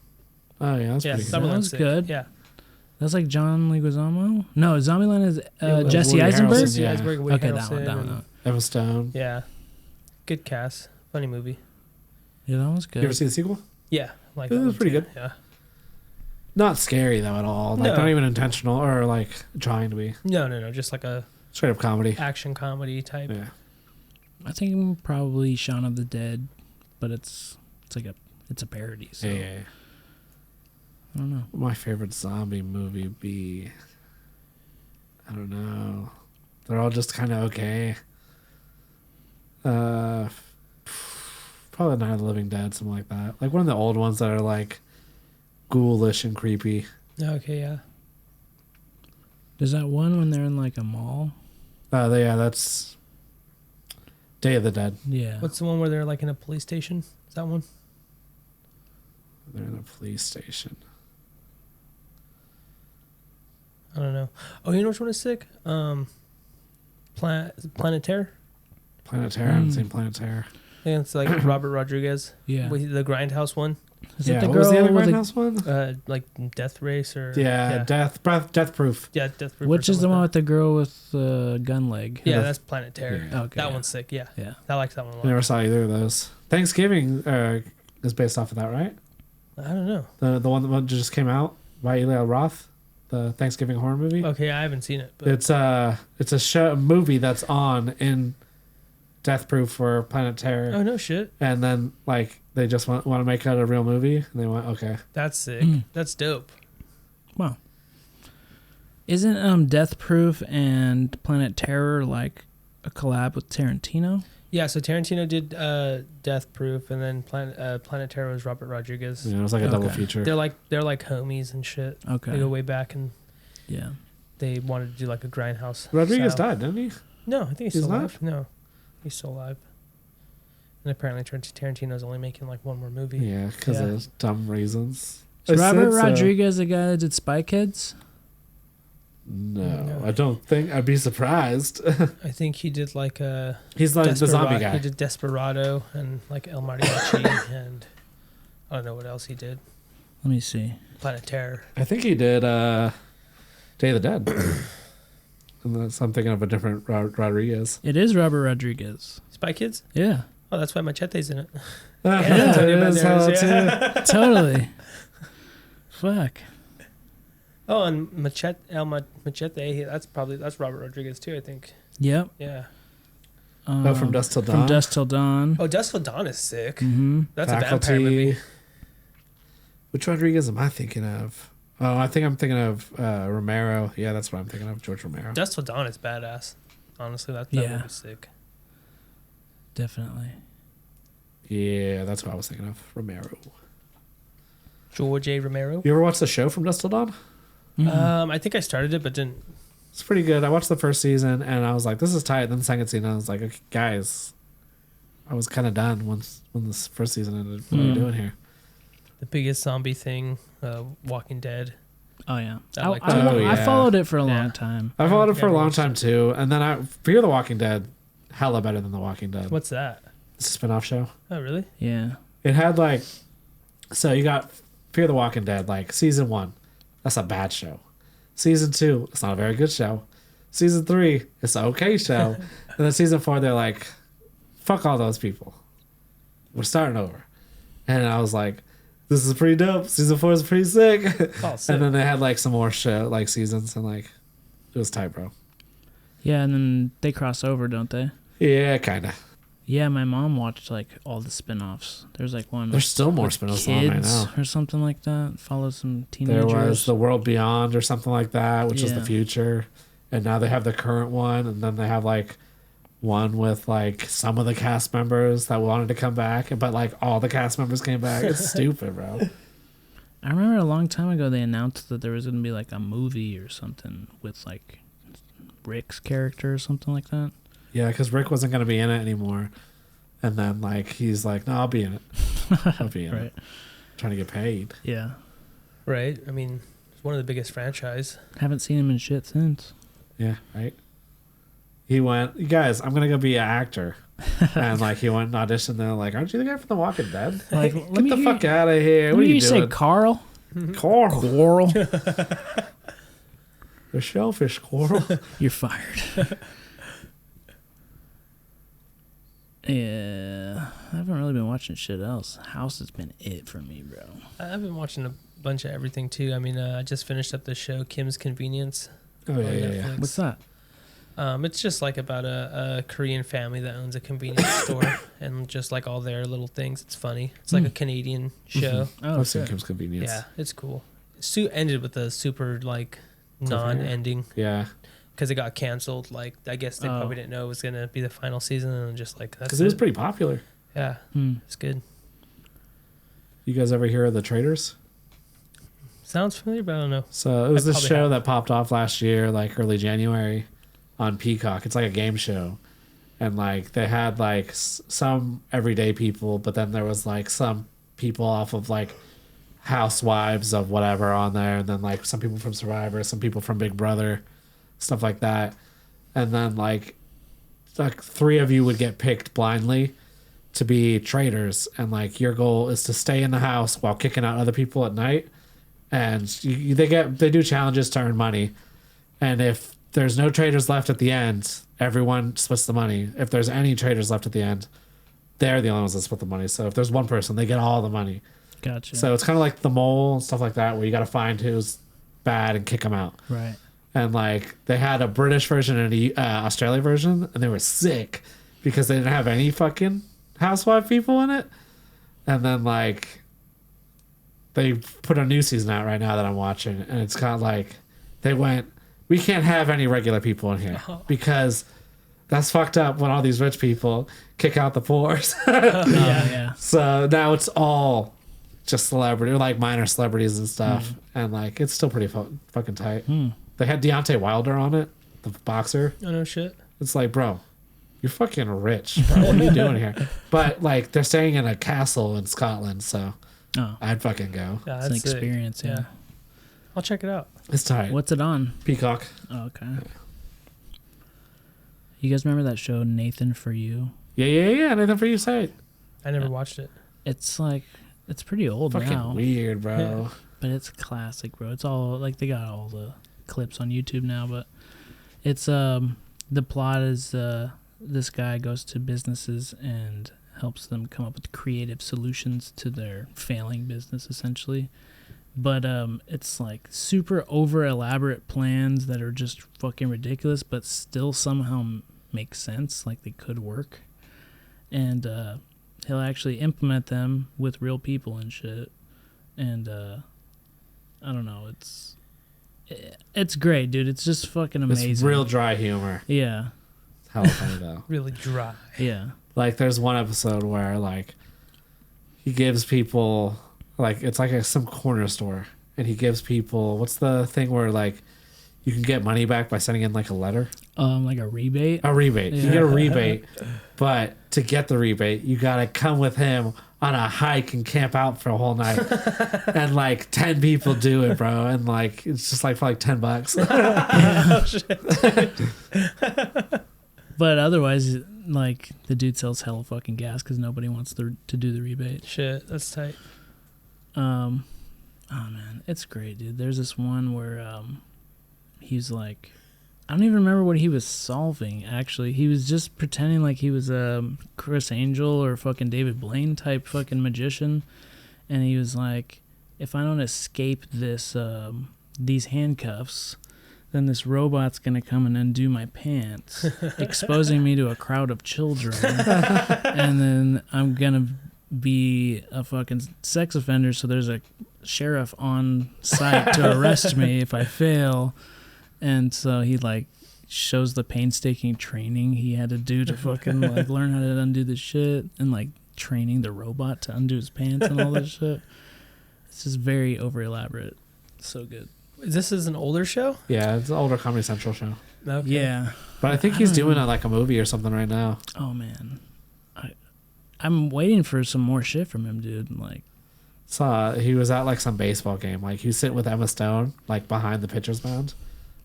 Oh, yeah, that's Yeah, pretty good. That Zombieland's was sick. good. Yeah. That's like John Leguizamo? No, Zombieland is was Jesse Woody Eisenberg? Harrelson, Jesse yeah. Eisenberg, Woody Okay, that Harrelson, one. and- Emma Stone. Yeah. Good cast. Funny movie. Yeah, that was You ever good. see the sequel? Yeah. Like It that was one pretty too. good. Yeah. Not scary, though, at all. Like, No. not even intentional or, like, trying to be. No. Just like a Straight up comedy. action comedy type. Yeah. I think probably Shaun of the Dead but it's a parody. So Yeah. I don't know. My favorite zombie movie be, I don't know. They're all just kind of okay. Probably Night of the Living Dead, something like that. Like one of the old ones that are like ghoulish and creepy. Okay, yeah. There's that one when they're in like a mall. That's Day of the Dead. Yeah. What's the one where they're like in a police station? Is that one? They're in a police station. I don't know. Oh, you know which one is sick? Planet Terror. Planet Terror. I haven't seen Planet Terror. I think it's like Robert Rodriguez. Yeah. With the Grindhouse one. Is Yeah, it the what girl was the other with Grindhouse one? Like Death Race or Death Proof. Yeah, Death Proof. Which is the one with the girl with the gun leg? Yeah, that's Planet Terror. Yeah. Okay. That one's sick. Yeah, Yeah. I like that one a I lot. never saw either of those. Thanksgiving is based off of that, right? I don't know. The one that just came out by Eli Roth, the Thanksgiving horror movie. Okay, I haven't seen it. But It's a movie that's on in Death Proof or Planet Terror, oh no shit, and then like they just want to make it a real movie, and they went okay. that's sick. Mm. That's dope. Wow. Isn't Death Proof and Planet Terror like a collab with Tarantino? Yeah, so Tarantino did Death Proof, and then Planet Terror was Robert Rodriguez. Yeah, it was like a double Okay. feature. They're like homies and shit. Okay. They go way back, and Yeah. they wanted to do like a Grindhouse. Rodriguez style. died, didn't he? No, I think he's He's still not? alive. No, he's still alive. And apparently Tarantino's only making like one more movie. Yeah, because Yeah. of dumb reasons. Is I Robert said so. Rodriguez the guy that did Spy Kids? No, I don't think. I'd be surprised. I think he did like a He's like the zombie guy. He did Desperado and like El Mariachi and I don't know what else he did. Let me see. Planet Terror. I think he did Day of the Dead. And that's, I'm thinking of a different Rodriguez. It is Robert Rodriguez. Spy Kids? Yeah. Oh, that's why Machete's in it. Yeah, Antonio it is Banderas, how yeah. too. Totally. Fuck. Oh, and Machete, that's Robert Rodriguez too, I think. Yep. Yeah. From Dusk Till Dawn. From Dusk Till Dawn. Oh, Dusk Till Dawn is sick. Mm-hmm. That's a vampire movie. Which Rodriguez am I thinking of? Oh, I think I'm thinking of Romero. Yeah, that's what I'm thinking of. George Romero. Dusk Till Dawn is badass. Honestly, that Yeah. movie's sick. Definitely. Yeah, that's what I was thinking of. Romero. George A. Romero. You ever watch the show From Dusk Till Dawn? I think I started it, but didn't. It's pretty good. I watched the first season and I was like, this is tight. Then the second season, I was like, okay, guys, I was kind of done when this first season ended. What are we doing here? The biggest zombie thing, Walking Dead. Oh, yeah. I like I that. Oh, yeah. followed it for a Yeah. long time. I followed it for a Yeah, long watched time it. too. And then Fear the Walking Dead, hella better than The Walking Dead. What's that? It's a spin-off show. Oh, really? Yeah. It had like, so you got Fear the Walking Dead, like season 1. That's a bad show. Season 2, it's not a very good show. Season 3, it's an okay show. And then season 4, they're like, fuck all those people. We're starting over. And I was like, this is pretty dope. Season 4 is pretty sick. Oh, sick. And then they had like some more shit, like seasons, and like, it was tight, bro. Yeah, and then they cross over, don't they? Yeah, kind of. Yeah, my mom watched like all the spin-offs. There's like one There's still more with spin-offs on right kids now. or something like that. Follow some There teenagers. was The World Beyond or something like that, which is the Yeah. future. And now they have the current one, and then they have like one with like some of the cast members that wanted to come back, but like all the cast members came back. It's stupid, bro. I remember a long time ago they announced that there was going to be like a movie or something with like Rick's character or something like that. Yeah, because Rick wasn't going to be in it anymore. And then like he's like, no, I'll be in it. I'll be in Right. it. Trying to get paid. Yeah. Right? I mean, it's one of the biggest franchise. Haven't seen him in shit since. Yeah, right. He went, you guys, I'm gonna go be an actor, and like he went and auditioned. They're like, aren't you the guy from The Walking Dead? Like, Get the fuck out of here! What are you say doing? Carl? Coral, Coral? the shellfish, Coral. You're fired. Yeah. I haven't really been watching shit else. House has been it for me, bro. I've been watching a bunch of everything too. I mean, I just finished up the show Kim's Convenience. Oh on yeah. Netflix. What's that? It's just like about a Korean family that owns a convenience store and just like all their little things. It's funny. It's like a Canadian show. Oh, I've seen shit. Kim's Convenience. Yeah, it's cool. Sue ended with a super like non-ending Yeah. because it got canceled. Like I guess they probably didn't know it was gonna be the final season, and just like that's Because it was pretty popular. yeah, it's good. You guys ever hear of The Traitors? Sounds familiar, but I don't know. So it was I this probably show have. that popped off last year, like early January, on Peacock. It's like a game show, and like they had like some everyday people, but then there was like some people off of like Housewives of whatever on there, and then like some people from Survivor, some people from Big Brother, stuff like that, and then like 3 of you would get picked blindly to be traitors, and like your goal is to stay in the house while kicking out other people at night, and they do challenges to earn money, and if there's no traitors left at the end, everyone splits the money. If there's any traitors left at the end, they're the only ones that split the money. So if there's one person, they get all the money. Gotcha. So it's kind of like The Mole and stuff like that, where you got to find who's bad and kick them out. Right. And like they had a British version and a Australia version, and they were sick because they didn't have any fucking housewife people in it. And then like they put a new season out right now that I'm watching, and it's kind of like they went, we can't have any regular people in here because that's fucked up when all these rich people kick out the poors. Yeah. So now it's all just celebrity, like minor celebrities and stuff, and like it's still pretty fucking tight. They had Deontay Wilder on it, the boxer. Oh no shit. It's like, bro, you're fucking rich, bro. What are you doing here? But like they're staying in a castle in Scotland, so I'd fucking go. Yeah, It's an that's sick. experience, yeah. I'll check it out. It's tight. What's it on? Peacock? Oh, okay. You guys remember that show, Nathan For You? Yeah. Nothing for you, say it. I never watched it. It's like, it's pretty old Fucking now. weird, bro. But it's classic, bro. It's all, like, they got all the clips on YouTube now, but it's, the plot is, this guy goes to businesses and helps them come up with creative solutions to their failing business, essentially. But it's like super over elaborate plans that are just fucking ridiculous, but still somehow make sense, like they could work. And he'll actually implement them with real people and shit. And I don't know, it's great, dude. It's just fucking amazing. It's real dry humor. Yeah. It's hella funny though. Really dry. Yeah. Like there's one episode where like he gives people like it's like some corner store, and he gives people, what's the thing where like you can get money back by sending in like a letter? Like a rebate. A rebate. Yeah. You get a rebate, but to get the rebate, you gotta come with him on a hike and camp out for a whole night. And like 10 people do it, bro. And like it's just like for like $10. But otherwise, like, the dude sells hella fucking gas because nobody wants to do the rebate. Shit, that's tight. Oh man, it's great, dude. There's this one where he's like, I don't even remember what he was solving. Actually, he was just pretending like he was a Chris Angel or fucking David Blaine type fucking magician, and he was like, if I don't escape this these handcuffs, then this robot's gonna come and undo my pants, exposing me to a crowd of children, and then I'm gonna be a fucking sex offender, so there's a sheriff on site to arrest me if I fail. And so he like shows the painstaking training he had to do to fucking like learn how to undo the shit, and like training the robot to undo his pants and all this shit. It's just very over elaborate. So good. This is an older show? Yeah, it's an older Comedy Central show. Okay. Yeah. But I think he's doing like a movie or something right now. Oh man. I'm waiting for some more shit from him, dude. Like, Saw he was at like some baseball game. Like he was sitting with Emma Stone, like behind the pitcher's mound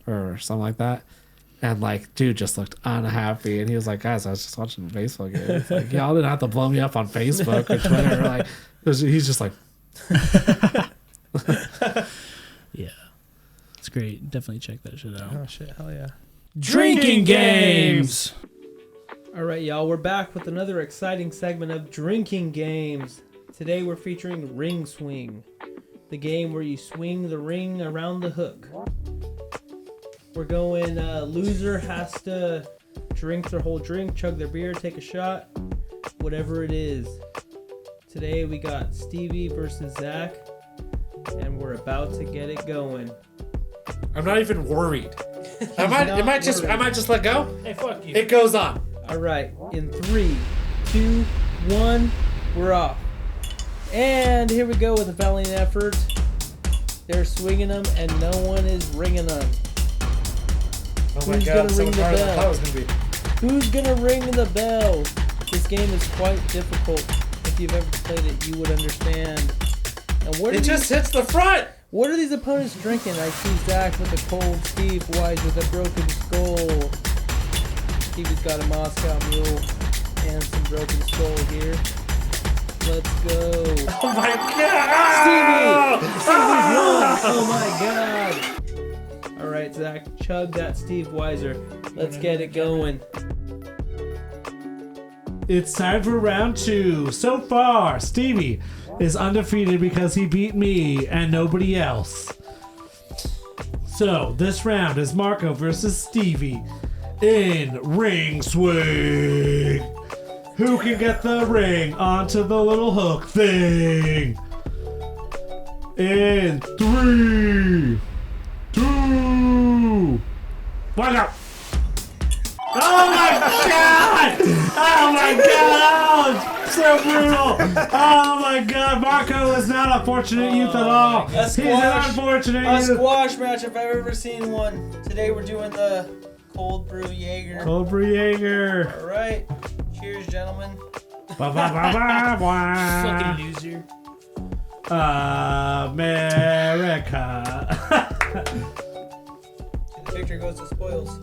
or something like that. And like, dude just looked unhappy. And he was like, guys, I was just watching a baseball game. It's like, y'all didn't have to blow me up on Facebook or Twitter. Like, he's just like, yeah. It's great. Definitely check that shit out. Oh shit, hell yeah. Drinking games. All right, y'all, we're back with another exciting segment of Drinking Games. Today we're featuring Ring Swing, the game where you swing the ring around the hook. We're going, loser has to drink their whole drink, chug their beer, take a shot, whatever it is. Today we got Stevie versus Zach, and we're about to get it going. I'm not even worried. I might just let go. Hey, fuck you. It goes on. All right, in 3, 2, 1, we're off. And here we go with a valiant effort. They're swinging them, and no one is ringing them. Oh my Who's god, gonna so ring the hard than I bell? thought it was gonna be. Who's gonna ring the bell? This game is quite difficult. If you've ever played it, you would understand. And It just hits the front. what are these opponents drinking? I see Zach with a cold, Steve Wise with a broken skull. Stevie's got a Moscow Mule and some broken skull here. Let's go. Oh my god! Stevie's won! Oh my god! Alright, Zach, chug that Steve Weiser. Let's get it going. It's time for round 2. So far, Stevie is undefeated because he beat me and nobody else. So, this round is Marco versus Stevie in ring swing. Who can get the ring onto the little hook thing? In 3, 2, 1, go! Oh my god! Oh my god! Oh, so brutal! Oh my god! Marco is not a fortunate youth at all. He's an unfortunate A youth. squash match if I've ever seen one. Today we're doing the cold brew Jaeger. Cold brew Jaeger. Alright. Cheers, gentlemen. Ba, ba, ba, ba, ba. Fucking loser. America. The victor goes to spoils.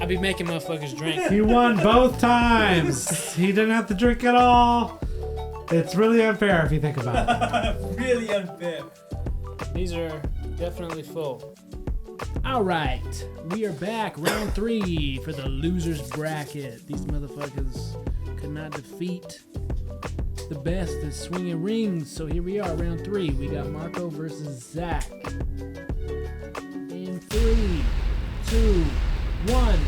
I be making motherfuckers drink. He won both times. He didn't have to drink at all. It's really unfair if you think about it. Really unfair. These are definitely full. All right, we are back. Round 3 for the losers bracket. These motherfuckers could not defeat the best at swinging rings. So here we are, round 3. We got Marco versus Zach. In 3, 2, 1,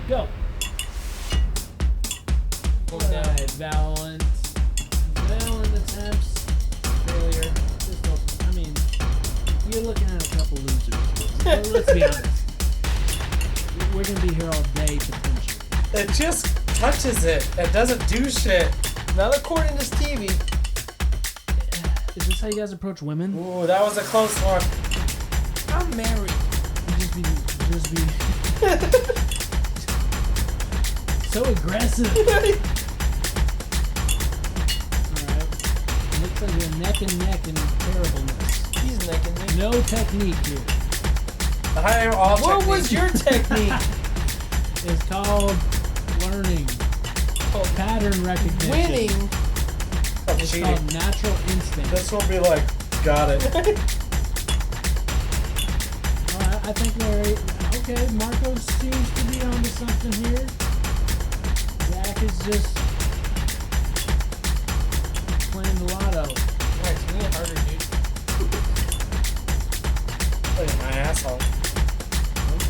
go. Alright, Valent attempts failure. You're looking at a couple losers. Well, let's be honest. We're gonna be here all day potentially. It just touches it. It doesn't do shit. Not according to Stevie. Is this how you guys approach women? Ooh, that was a close one. I'm married. Just be so aggressive. Alright. Looks like we're neck and neck in terribleness. He's necking me. No technique here. I am all What was your technique? It's called learning. Pattern recognition. Winning. It's called natural instinct. This will be like, got it. Alright, I think we're okay. Marco seems to be onto something here. Zach is just playing the lotto. Alright, swing it harder, dude. Look at my asshole.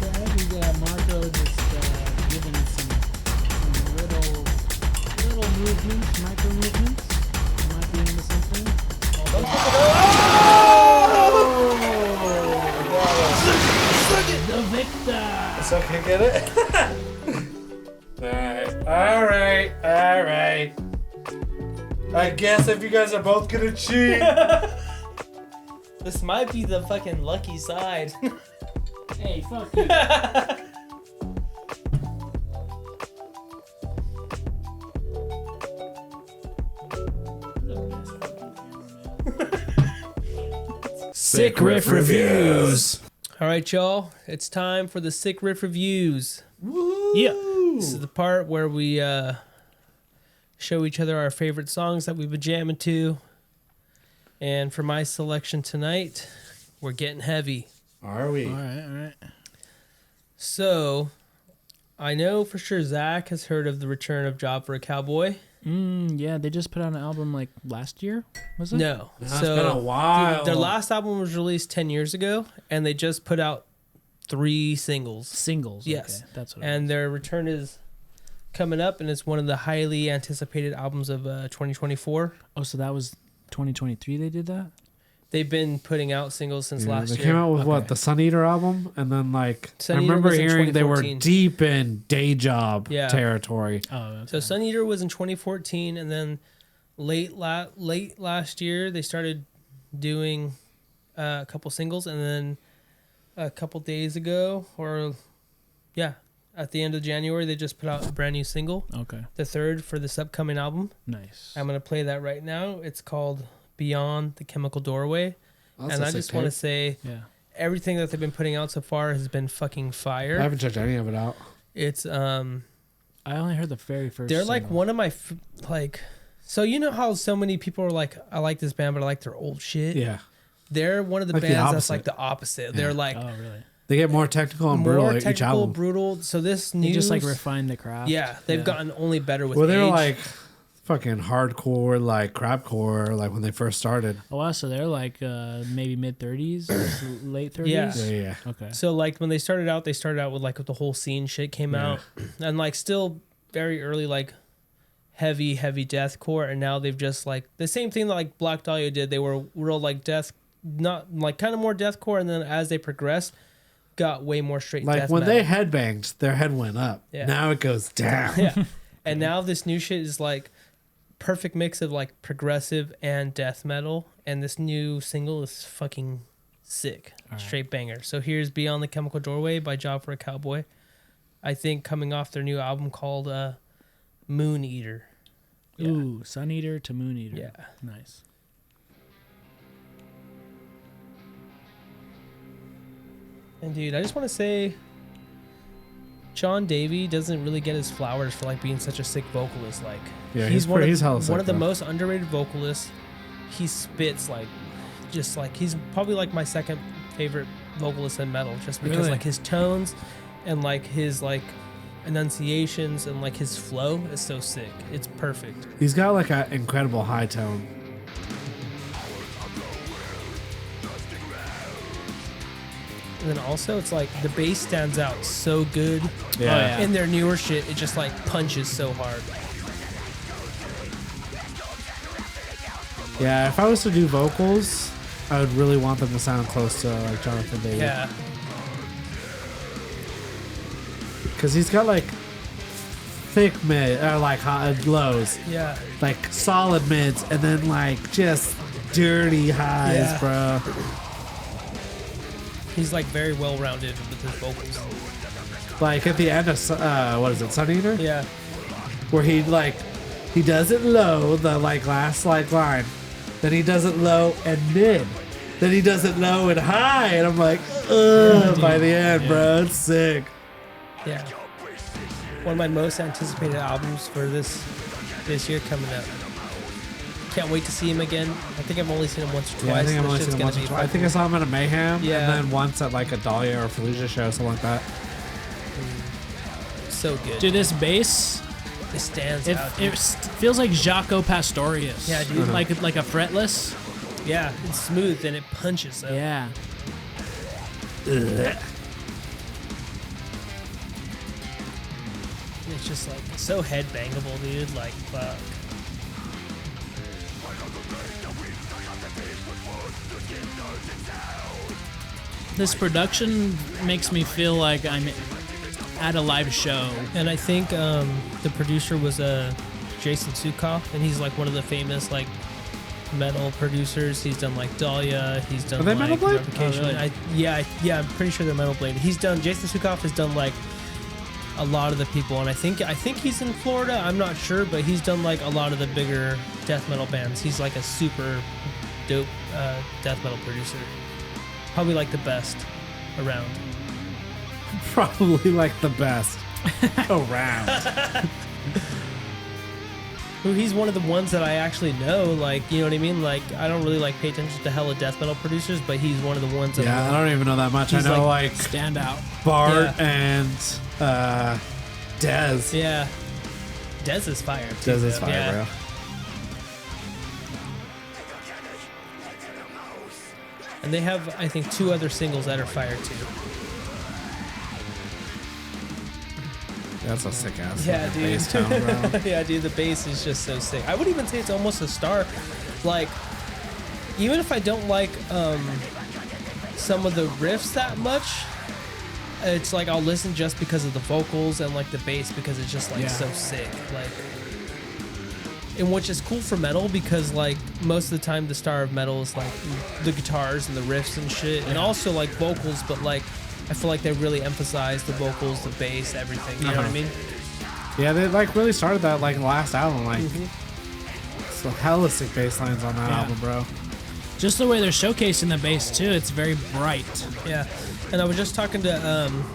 Okay, we got Marco just giving it some little movements, micro movements. Might be into something. Don't pick it up. The victor. It's okay, get it? Alright. I guess if you guys are both gonna cheat. This might be the fucking lucky side. Hey, fuck you. Sick Riff Reviews. Alright, y'all. It's time for the Sick Riff Reviews. Yeah. This is the part where we show each other our favorite songs that we've been jamming to. And for my selection tonight, we're getting heavy. Are we? All right. So, I know for sure Zach has heard of the return of Job for a Cowboy. Yeah, they just put out an album like last year, was it? No. It's been a while. Their last album was released 10 years ago, and they just put out 3 singles. Singles. Yes. Okay, that's what. And their return is coming up, and it's one of the highly anticipated albums of 2024. Oh, so that was 2023 they did that? They've been putting out singles since last They year. came out with what, the Sun Eater album, and then like Sun I Eater remember was in hearing they were 2014. deep in Day Job Yeah. territory. Oh, okay. So Sun Eater was in 2014, and then late last year they started doing a couple singles, and then a couple days ago, at the end of January, they just put out a brand new single, Okay. the 3rd for this upcoming album. Nice. I'm gonna play that right now. It's called Beyond the Chemical Doorway, That's and a I sick just want to tape. say Yeah. everything that they've been putting out so far has been fucking I fire. haven't checked any of it out. It's I only heard the very first. they're like single. one of my so you know how so many people are like, I like this band but I like their old shit. Yeah, They're one of the Like the bands that's opposite. like the opposite. They're like Oh, really? they get more technical and brutal more each technical, album. brutal. So this They new just like refine the craft. yeah, they've gotten only better with Well, they were age. like fucking hardcore, like crapcore, like when they first started. Oh, wow. So they're like maybe mid 30s, late 30s. Yeah. Yeah. Okay. So like when they started out with like the whole scene shit came out, and like still very early like heavy deathcore, and now they've just like the same thing that like Black Dahlia did. They were real like death, not like kind of more deathcore, and then as they progressed, got way more straight Like death when metal. they headbanged, their head went up. Yeah. Now it goes down. Yeah, and now this new shit is like perfect mix of like progressive and death metal, and this new single is fucking sick, straight banger. So here's Beyond the Chemical Doorway by Job for a Cowboy. I think coming off their new album called Moon Eater. Yeah. Ooh, Sun Eater to Moon Eater. Yeah. Nice. And dude, I just want to say, John Davey doesn't really get his flowers for like being such a sick vocalist. Like, Yeah, he's hella one sick, of the though. most underrated vocalists. He spits like, just like he's probably like my second favorite vocalist in metal, just because Really? like his tones and like his like enunciations and like his flow is so sick. It's perfect. He's got like an incredible high tone. And then also it's like the bass stands out so good. Yeah. In their newer shit, it just like punches so hard. Yeah, if I was to do vocals, I would really want them to sound close to like Jonathan Davis. Yeah. Because he's got like thick mid, or like high lows, Yeah. like solid mids, and then like just dirty highs, Yeah. bro. He's like very well rounded with his vocals. Like at the end of what is it, Sun Eater? Yeah. Where he does it low, the like last like line, then he does it low and mid, then he does it low and high, and I'm like, ugh, by the end, bro, it's sick. Yeah. One of my most anticipated albums for this year coming up. Can't wait to see him again. I think I've only seen him once or twice. Yeah, I think I've This only shit's seen him gonna once or be twice. I think I saw him at a Mayhem, Yeah. and then once at like a Dahlia or a Fallujah show, something like that. so good. Dude, this bass, It stands it, out. it feels like Jaco Pastorius. Yeah, dude. Like a fretless. Yeah, it's smooth and it punches. So. Yeah. It's just like so headbangable, dude. Like fuck. This production makes me feel like I'm at a live show. And I think the producer was Jason Sukoff, and he's like one of the famous like metal producers. He's done like Dahlia. He's done Are they like Metal Blade? Revocation. Oh, really? Yeah, I'm pretty sure they're Metal Blade. Jason Sukoff has done like a lot of the people, and I think he's in Florida. I'm not sure, but he's done like a lot of the bigger death metal bands. He's like a super dope death metal producer. Probably like the best around. Probably like the best around. Who he's one of the ones that I actually know, like, you know what I mean? Like, I don't really like pay attention to hella death metal producers, but he's one of the ones that Yeah, I don't even know that much. I He's know like- like Stand out. Bart Yeah. and Dez. yeah. Dez is fire. Too, Dez is though. fire, Yeah. bro. And they have, I think, 2 other singles that are fire too. That's a sick ass. Yeah, fucking dude. bass tone, bro. Yeah, dude, the bass is just so sick. I would even say it's almost a star. Like, even if I don't like some of the riffs that much, it's like I'll listen just because of the vocals and like the bass because it's just like so sick. Like, and which is cool for metal because like most of the time the star of metal is like the guitars and the riffs and shit, and also like vocals, but like I feel like they really emphasize the vocals, the bass, everything. You know what I mean? Yeah, they like really started that like last album. Like, so hella sick bass lines on that album, bro. Just the way they're showcasing the bass too, it's very bright. Yeah. And I was just talking to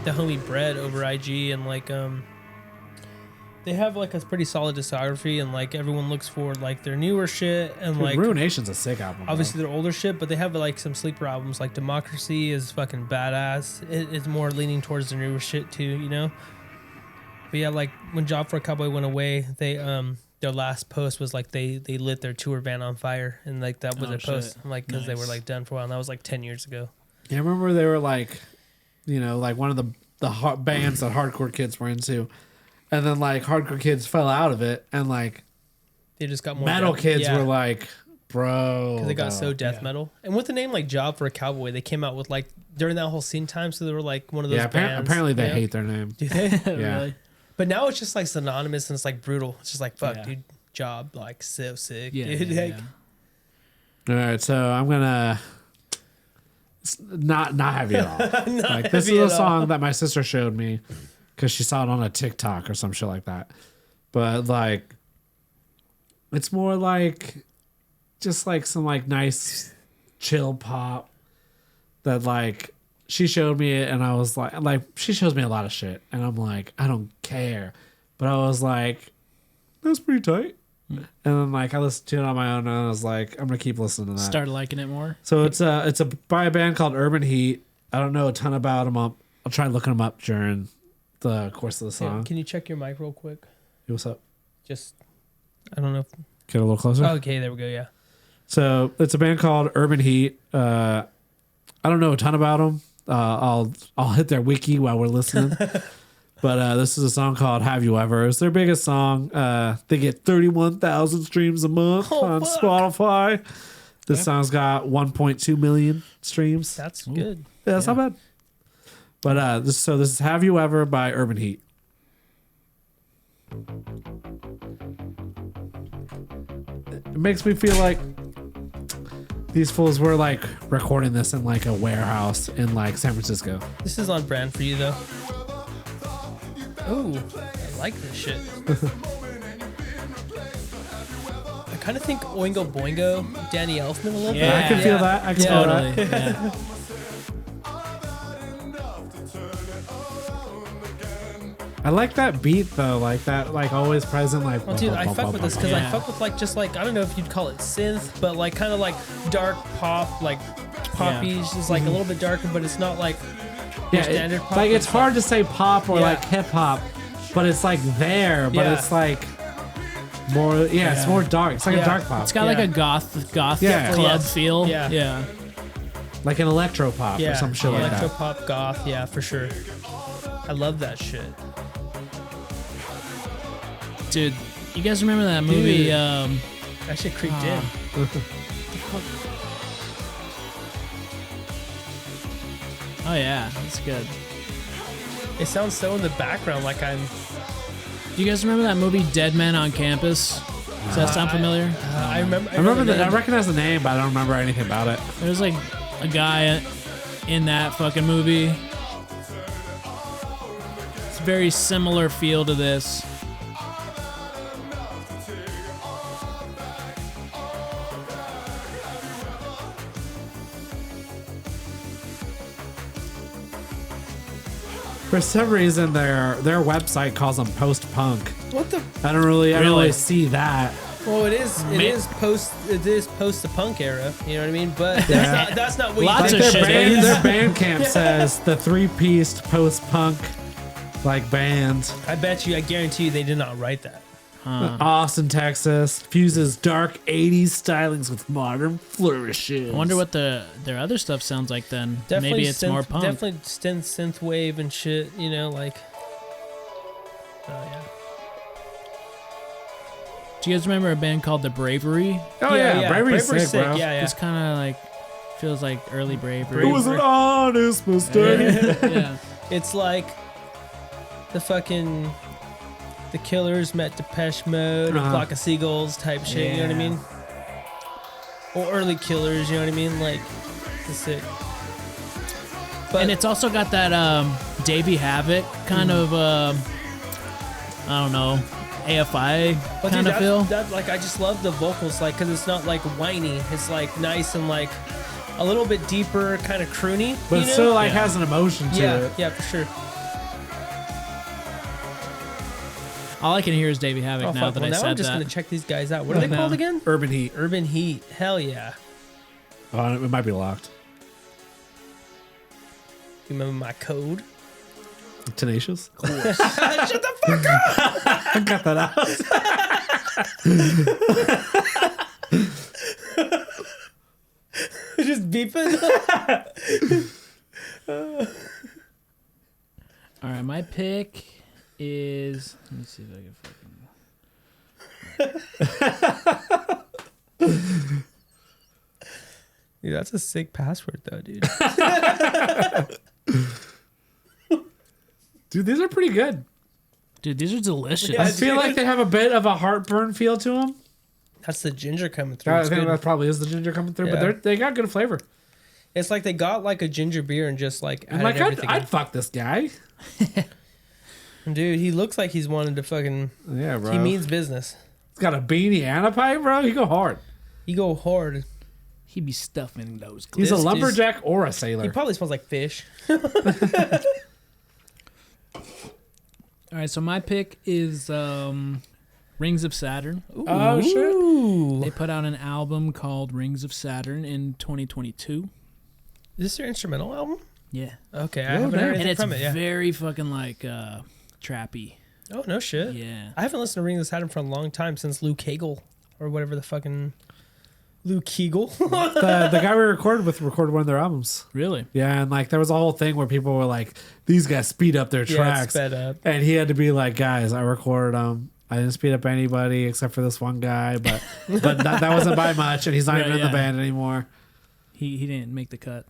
the homie Brett over IG, and like they have like a pretty solid discography, and like everyone looks for like their newer shit, and like Ruination's a sick album. obviously their older shit, but they have like some sleeper albums. Like Democracy is fucking badass. It's more leaning towards their newer shit too, you know. But yeah, like when Job for a Cowboy went away, they their last post was like they lit their tour van on fire, and like that was Oh, their post, shit. like because they were Nice. like done for a while, and that was like 10 years ago. Yeah, I remember they were like, you know, like one of the bands that hardcore kids were into, and then like hardcore kids fell out of it, and like They just got more metal death- kids yeah. were like, bro, Because they got so no. death metal. And with the name like Job for a Cowboy, they came out with like during that whole scene time, so they were like one of those Yeah, bands. apparently they yeah. hate their name. Do they? Yeah. Really? But now it's just like synonymous and it's like brutal. It's just like fuck, Yeah. dude. Job like so sick. Yeah. dude. yeah, Like, yeah. All right, so I'm gonna not heavy at all. Like this is heavy a at all. song that my sister showed me because she saw it on a TikTok or some shit like that. But like, it's more like just like some like nice chill pop that like she showed me it, and I was like she shows me a lot of shit, and I'm like I don't care, but I was like that's pretty tight. And then like I listened to it on my own, and I was like, I'm gonna keep listening to that. Started liking it more. So it's by a band called Urban Heat. I don't know a ton about them. I'll try looking them up during the course of the yeah, song. can you check your mic real quick? Hey, what's up? Just I don't know. If, Get a little closer. okay, there we go. Yeah. So it's a band called Urban Heat. I don't know a ton about them. I'll hit their wiki while we're listening. But this is a song called "Have You Ever." It's their biggest song. They get 31,000 streams a month on fuck. Spotify. This song's got 1.2 million streams. That's good. Yeah, that's not bad. But this is "Have You Ever" by Urban Heat. It makes me feel like these fools were like recording this in like a warehouse in like San Francisco. This is on brand for you though. Oh, I like this shit. I kind of think Oingo Boingo, Danny Elfman a little Yeah, I can feel that. I can feel that. Totally. Yeah. I like that beat though, like that, like always present, like. Well, dude, I fuck with this because I Yeah. fuck with like just like I don't know if you'd call it synth, but like kind of like dark pop, like poppy, just like a little bit darker, but it's not like Yeah, standard pop. like it's hard to say pop or Yeah. like hip hop, but it's like there, but Yeah. it's like more. Yeah, it's more dark. It's like a Yeah. dark pop. It's got like Yeah. a goth Yeah. club Yes. feel. Yeah. Yeah. like an electro pop or some shit like electro that. pop goth, yeah, for sure. I love that shit. Dude, you guys remember that movie? Dude. That shit creeped in. Oh yeah, that's good. It sounds so in the background, like I'm. Do you guys remember that movie Dead Men on Campus? Does that sound familiar? I remember. I remember the that. I name. recognize the name, but I don't remember anything about it. There's like a guy in that fucking movie. It's a very similar feel to this. For some reason, their website calls them post punk. What the? I don't really Really? see that. Well, it is. It is post. It is post the punk era. You know what I mean? But that's not what Lots you of think. shit Band, is. their Bandcamp says the three-piece post punk like band. I bet you. I guarantee you, they did not write that. Austin, Texas. Fuses dark 80s stylings with modern flourishes. I wonder what their other stuff sounds like then. Definitely Maybe it's more punk. Definitely synth wave and shit. You know, like. Oh yeah. Do you guys remember a band called The Bravery? Oh yeah, Bravery's sick, bro. Yeah, yeah. It's kind of like feels like early Bravery. It was an honest mistake. Yeah. It's like the fucking the Killers met Depeche Mode, Uh-huh. a Flock of Seagulls type shit. You know what I Yeah. mean? Or early Killers. You know what I mean? Like, it's sick. But And it's also got that Davey Havoc kind of I don't know, AFI but kind dude, of feel. that like I just love the vocals, like, because it's not like whiny. It's like nice and like a little bit deeper, kind of croony. But you it know? still like has an emotion to yeah, it. yeah, for sure. All I can hear is Davey Havoc Oh, now fuck. that Well, I now said I'm just that. gonna check these guys out. What are they No. called again? Urban Heat. Urban Heat. Hell yeah. Oh, it might be locked. You remember my code? Tenacious. Shut the fuck up! Cut that out. Just beeping. All right, my pick is. Let me see if I can fucking. Dude, that's a sick password though, dude. Dude, these are pretty good. Dude, these are delicious. Yeah, I feel like they have a bit of a heartburn feel to them. That's the ginger coming through. I It's, think good. that probably is the ginger coming through, Yeah. but they got good flavor. It's like they got like a ginger beer and just like I'm added like, everything. I'd fuck this guy. in. Dude, he looks like he's wanted to fucking. Yeah, bro. He means business. He's got a beanie and a pipe, bro. You go hard. You go hard. He'd be stuffing those. He's a This lumberjack or a He sailor. probably smells like fish. All right, so my pick is Rings of Saturn. Oh, shit. Ooh. They put out an album called Rings of Saturn in 2022. Is this their instrumental album? Yeah. Okay, I haven't heard And anything it's from it. Yeah. very fucking like trappy. Oh no shit. Yeah. I haven't listened to Ring of the Saturn for a long time since Lou Kegel or whatever the fucking Lou Kegel. The guy we recorded one of their albums. Really? Yeah, and like there was a whole thing where people were like, "These guys speed up their Yeah, it's tracks," sped up. and he had to be like, "Guys, I recorded them. I didn't speed up anybody except for this one guy, but that wasn't by much, and he's not Right, even in yeah. the band anymore." He didn't make the cut.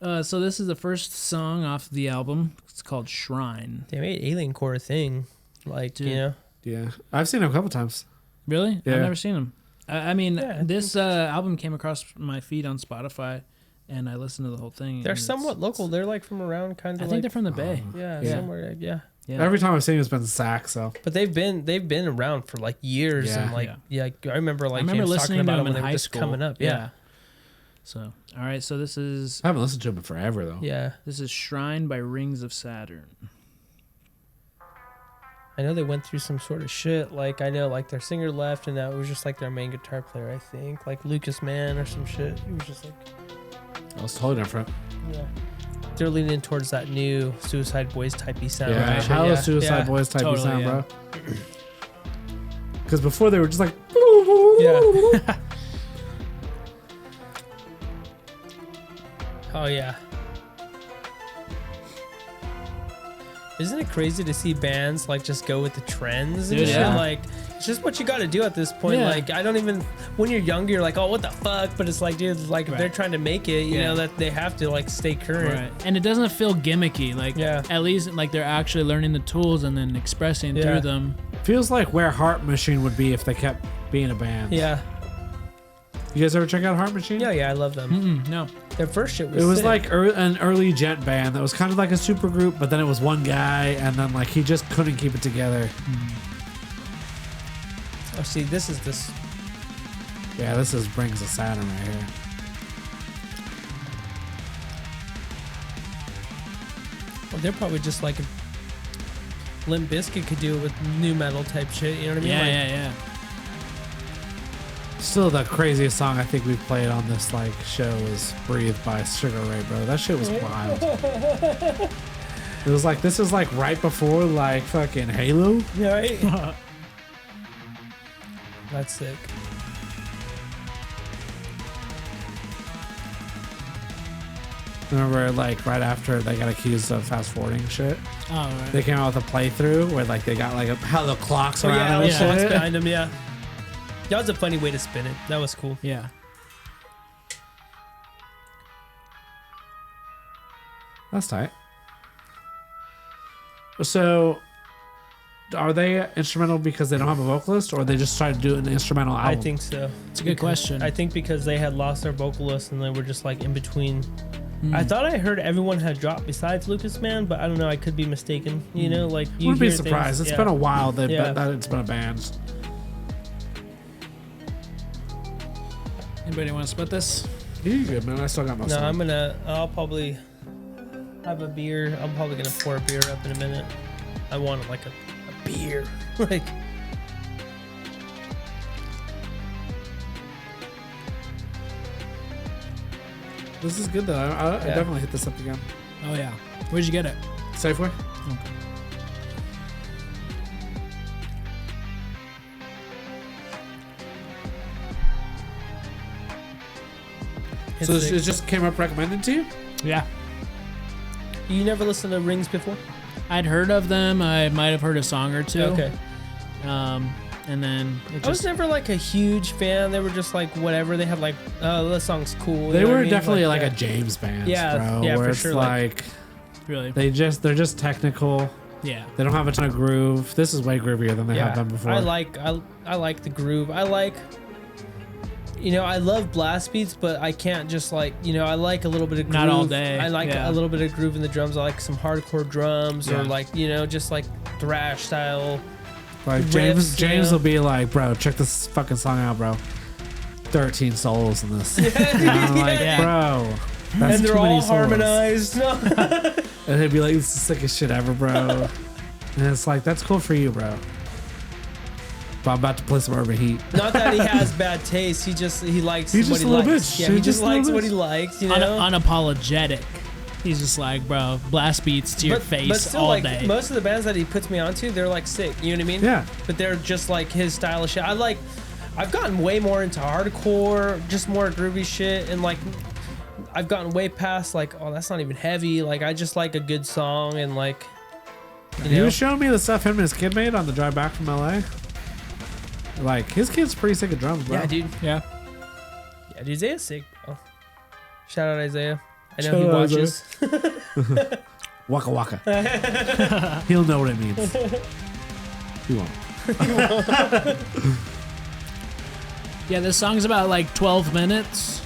So this is the first song off the album. It's called Shrine. They made Alien Core a thing. Like, Dude. you know. Yeah, I've seen him a couple times. Really? Yeah. I've never seen him. I mean, Yeah, I this album came across my feed on Spotify, and I listened to the whole thing. They're and it's- somewhat local. They're like from around kind I of think like they're from the Bay. yeah, Yeah. somewhere yeah. Yeah. Every time I've seen him, it's been Sack. So But they've been around for like years Yeah. and like yeah, I remember like I remember James listening talking to about them it when in they were high just school. coming up. Yeah. So, all right. So this is I haven't listened to him in forever though. Yeah. Shrine by Rings of Saturn. I know they went through some sort of shit. Like I know like their singer left and that was just like their main guitar player, I think. Like Lucas Mann or some shit. He was just like That was totally different. yeah. They're leaning towards that new Suicide Boys typey sound. Yeah, and shit. how yeah. is Suicide yeah. Boys type Totally, sound, yeah. bro? Because before they were just like, Yeah. Oh yeah. Isn't it crazy to see bands like just go with the trends and Dude, shit? yeah. Like it's just what you got to do at this point. Yeah. Like I don't even when you're younger, you're like, oh, what the fuck? But it's like, dude, like if Right. they're trying to make it, you Yeah. know that they have to like stay current. Right. And it doesn't feel gimmicky. Like, Yeah. at least like they're actually learning the tools and then expressing Yeah. through them. feels like where Heart Machine would be if they kept being a band. Yeah. You guys ever check out Heart Machine? Yeah, yeah, I love them. No. Their first shit was It was sick. like an early gent band that was kind of like a super group, but then it was one guy, and then like he just couldn't keep it together. oh, see, this is this. Yeah, this is Rings of Saturn right here. Well, they're probably just like Limp Bizkit could do it with new metal type shit. You know what I mean? Yeah, Like, yeah. Still, the craziest song I think we've played on this like show is "Breathe" by Sugar Ray, bro. That shit was wild. It was like this is like right before like fucking Halo. Yeah, right. That's sick. Remember, like right after they got accused of fast forwarding shit, Oh, right. they came out with a playthrough where like they got like how the clocks Oh around yeah, them all and the clocks shit. behind him. Yeah, that was a funny way to spin it. That was cool. Yeah. That's tight. So, are they instrumental because they don't have a vocalist, or they just try to do an instrumental album? I think so. It's a good question. I think because they had lost their vocalist and they were just like in between. Hmm. I thought I heard everyone had dropped besides Lucas Man, but I don't know. I could be mistaken. You know, like you Wouldn't be hear surprised. things- It's been a while that, Yeah. that it's been a band. Anybody want to split this? You good, man? I still got my No, song. I'll probably have a beer. I'm probably gonna pour a beer up in a minute. I want like a beer. Like This is good though. I Yeah. definitely hit this up again. Oh, yeah. Where'd you get it? Safeway. it's So sick. it just came up recommended to you? Yeah. You never listened to Rings before? I'd heard of them. I might have heard a song or two. Okay. And then it I was just never like a huge fan. They were just like whatever. They had like, oh, this song's cool. They You know what were I mean? definitely like yeah. a James band, Yeah, bro. yeah, where for it's sure, like really. they're just technical. Yeah. They don't have a ton of groove. This is way groovier than they have done before. I like the groove. I like, you know, I love blast beats, but I can't just like, you know, I like a little bit of groove. Not all day, I like yeah. a little bit of groove in the drums. I like some hardcore drums Yeah. or like, you know, just like thrash style. Like riffs, James yeah. will be like, bro, check this fucking song out, bro. 13 solos in this. And I'm like, Yeah. bro, that's And they're too many all solos. harmonized. No. And they'd be like, this is the sickest shit ever, bro. And it's like, that's cool for you, bro. But I'm about to play some Urban Heat. Not that he has bad taste. He likes He's what just he a little likes. bitch. Yeah, He's he just just a little likes what bitch. he likes. You know. Unapologetic. He's just like, bro, blast beats to your face but still, all like, day. most of the bands that he puts me onto, they're like sick. You know what I mean? Yeah. But they're just like his style of shit. I've gotten way more into hardcore, just more groovy shit, and like I've gotten way past like, oh, that's not even heavy. Like I just like a good song and like, you He know. was showing me the stuff him and his kid made on the drive back from LA. Like, his kid's pretty sick of drums, bro. Yeah, dude. yeah. Yeah, dude. Isaiah's sick, bro. Shout out Isaiah. I know Shout he out watches. Waka waka. He'll know what it means. He won't. Yeah, this song's about like 12 minutes.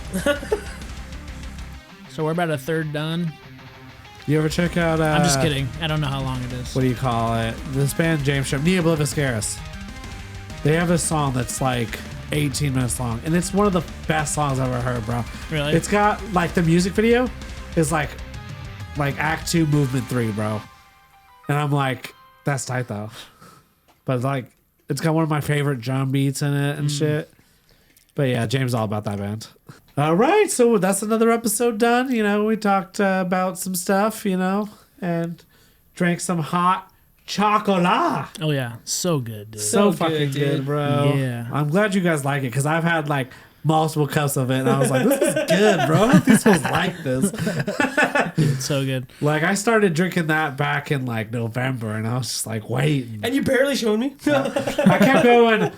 So we're about a third done. You ever check out... I'm just kidding. I don't know how long it is. What do you call it? This band, James Shep, Nia Obliviscaris. They have a song that's like 18 minutes long, and it's one of the best songs I've ever heard, bro. Really? It's got, like, the music video is like Act 2, Movement 3, bro. And I'm like, that's tight, though. But, like, it's got one of my favorite drum beats in it and shit. But, yeah, James is all about that band. All right, so that's another episode done. You know, we talked about some stuff, you know, and drank some hot chocolate. Oh, yeah. So good, dude. So So fucking good, good, dude. bro. Yeah. I'm glad you guys like it because I've had like multiple cups of it and I was like, this is good, bro. I hope these folks like this. It's so good. Like, I started drinking that back in like November and I was just like, waiting. And you barely showed me. I kept going,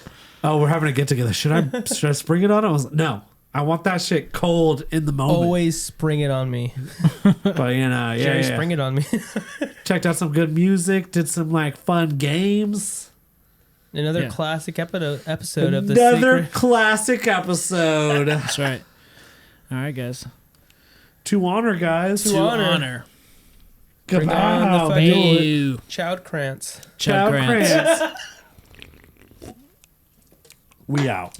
oh, we're having a get together. Should I spring it on? I was like, no. I want that shit cold in the moment. Always spring it on me. But, you know, yeah, Jerry, yeah. spring it on me. Checked out some good music, did some like fun games. Another Yeah. classic episode of the Another Secret. classic episode. That's right. All right, guys. To honor, guys. To honor. Bring Goodbye. on the fucking- Ew. Chowd Krantz. Ciao, Chud Krantz. Krantz. We out.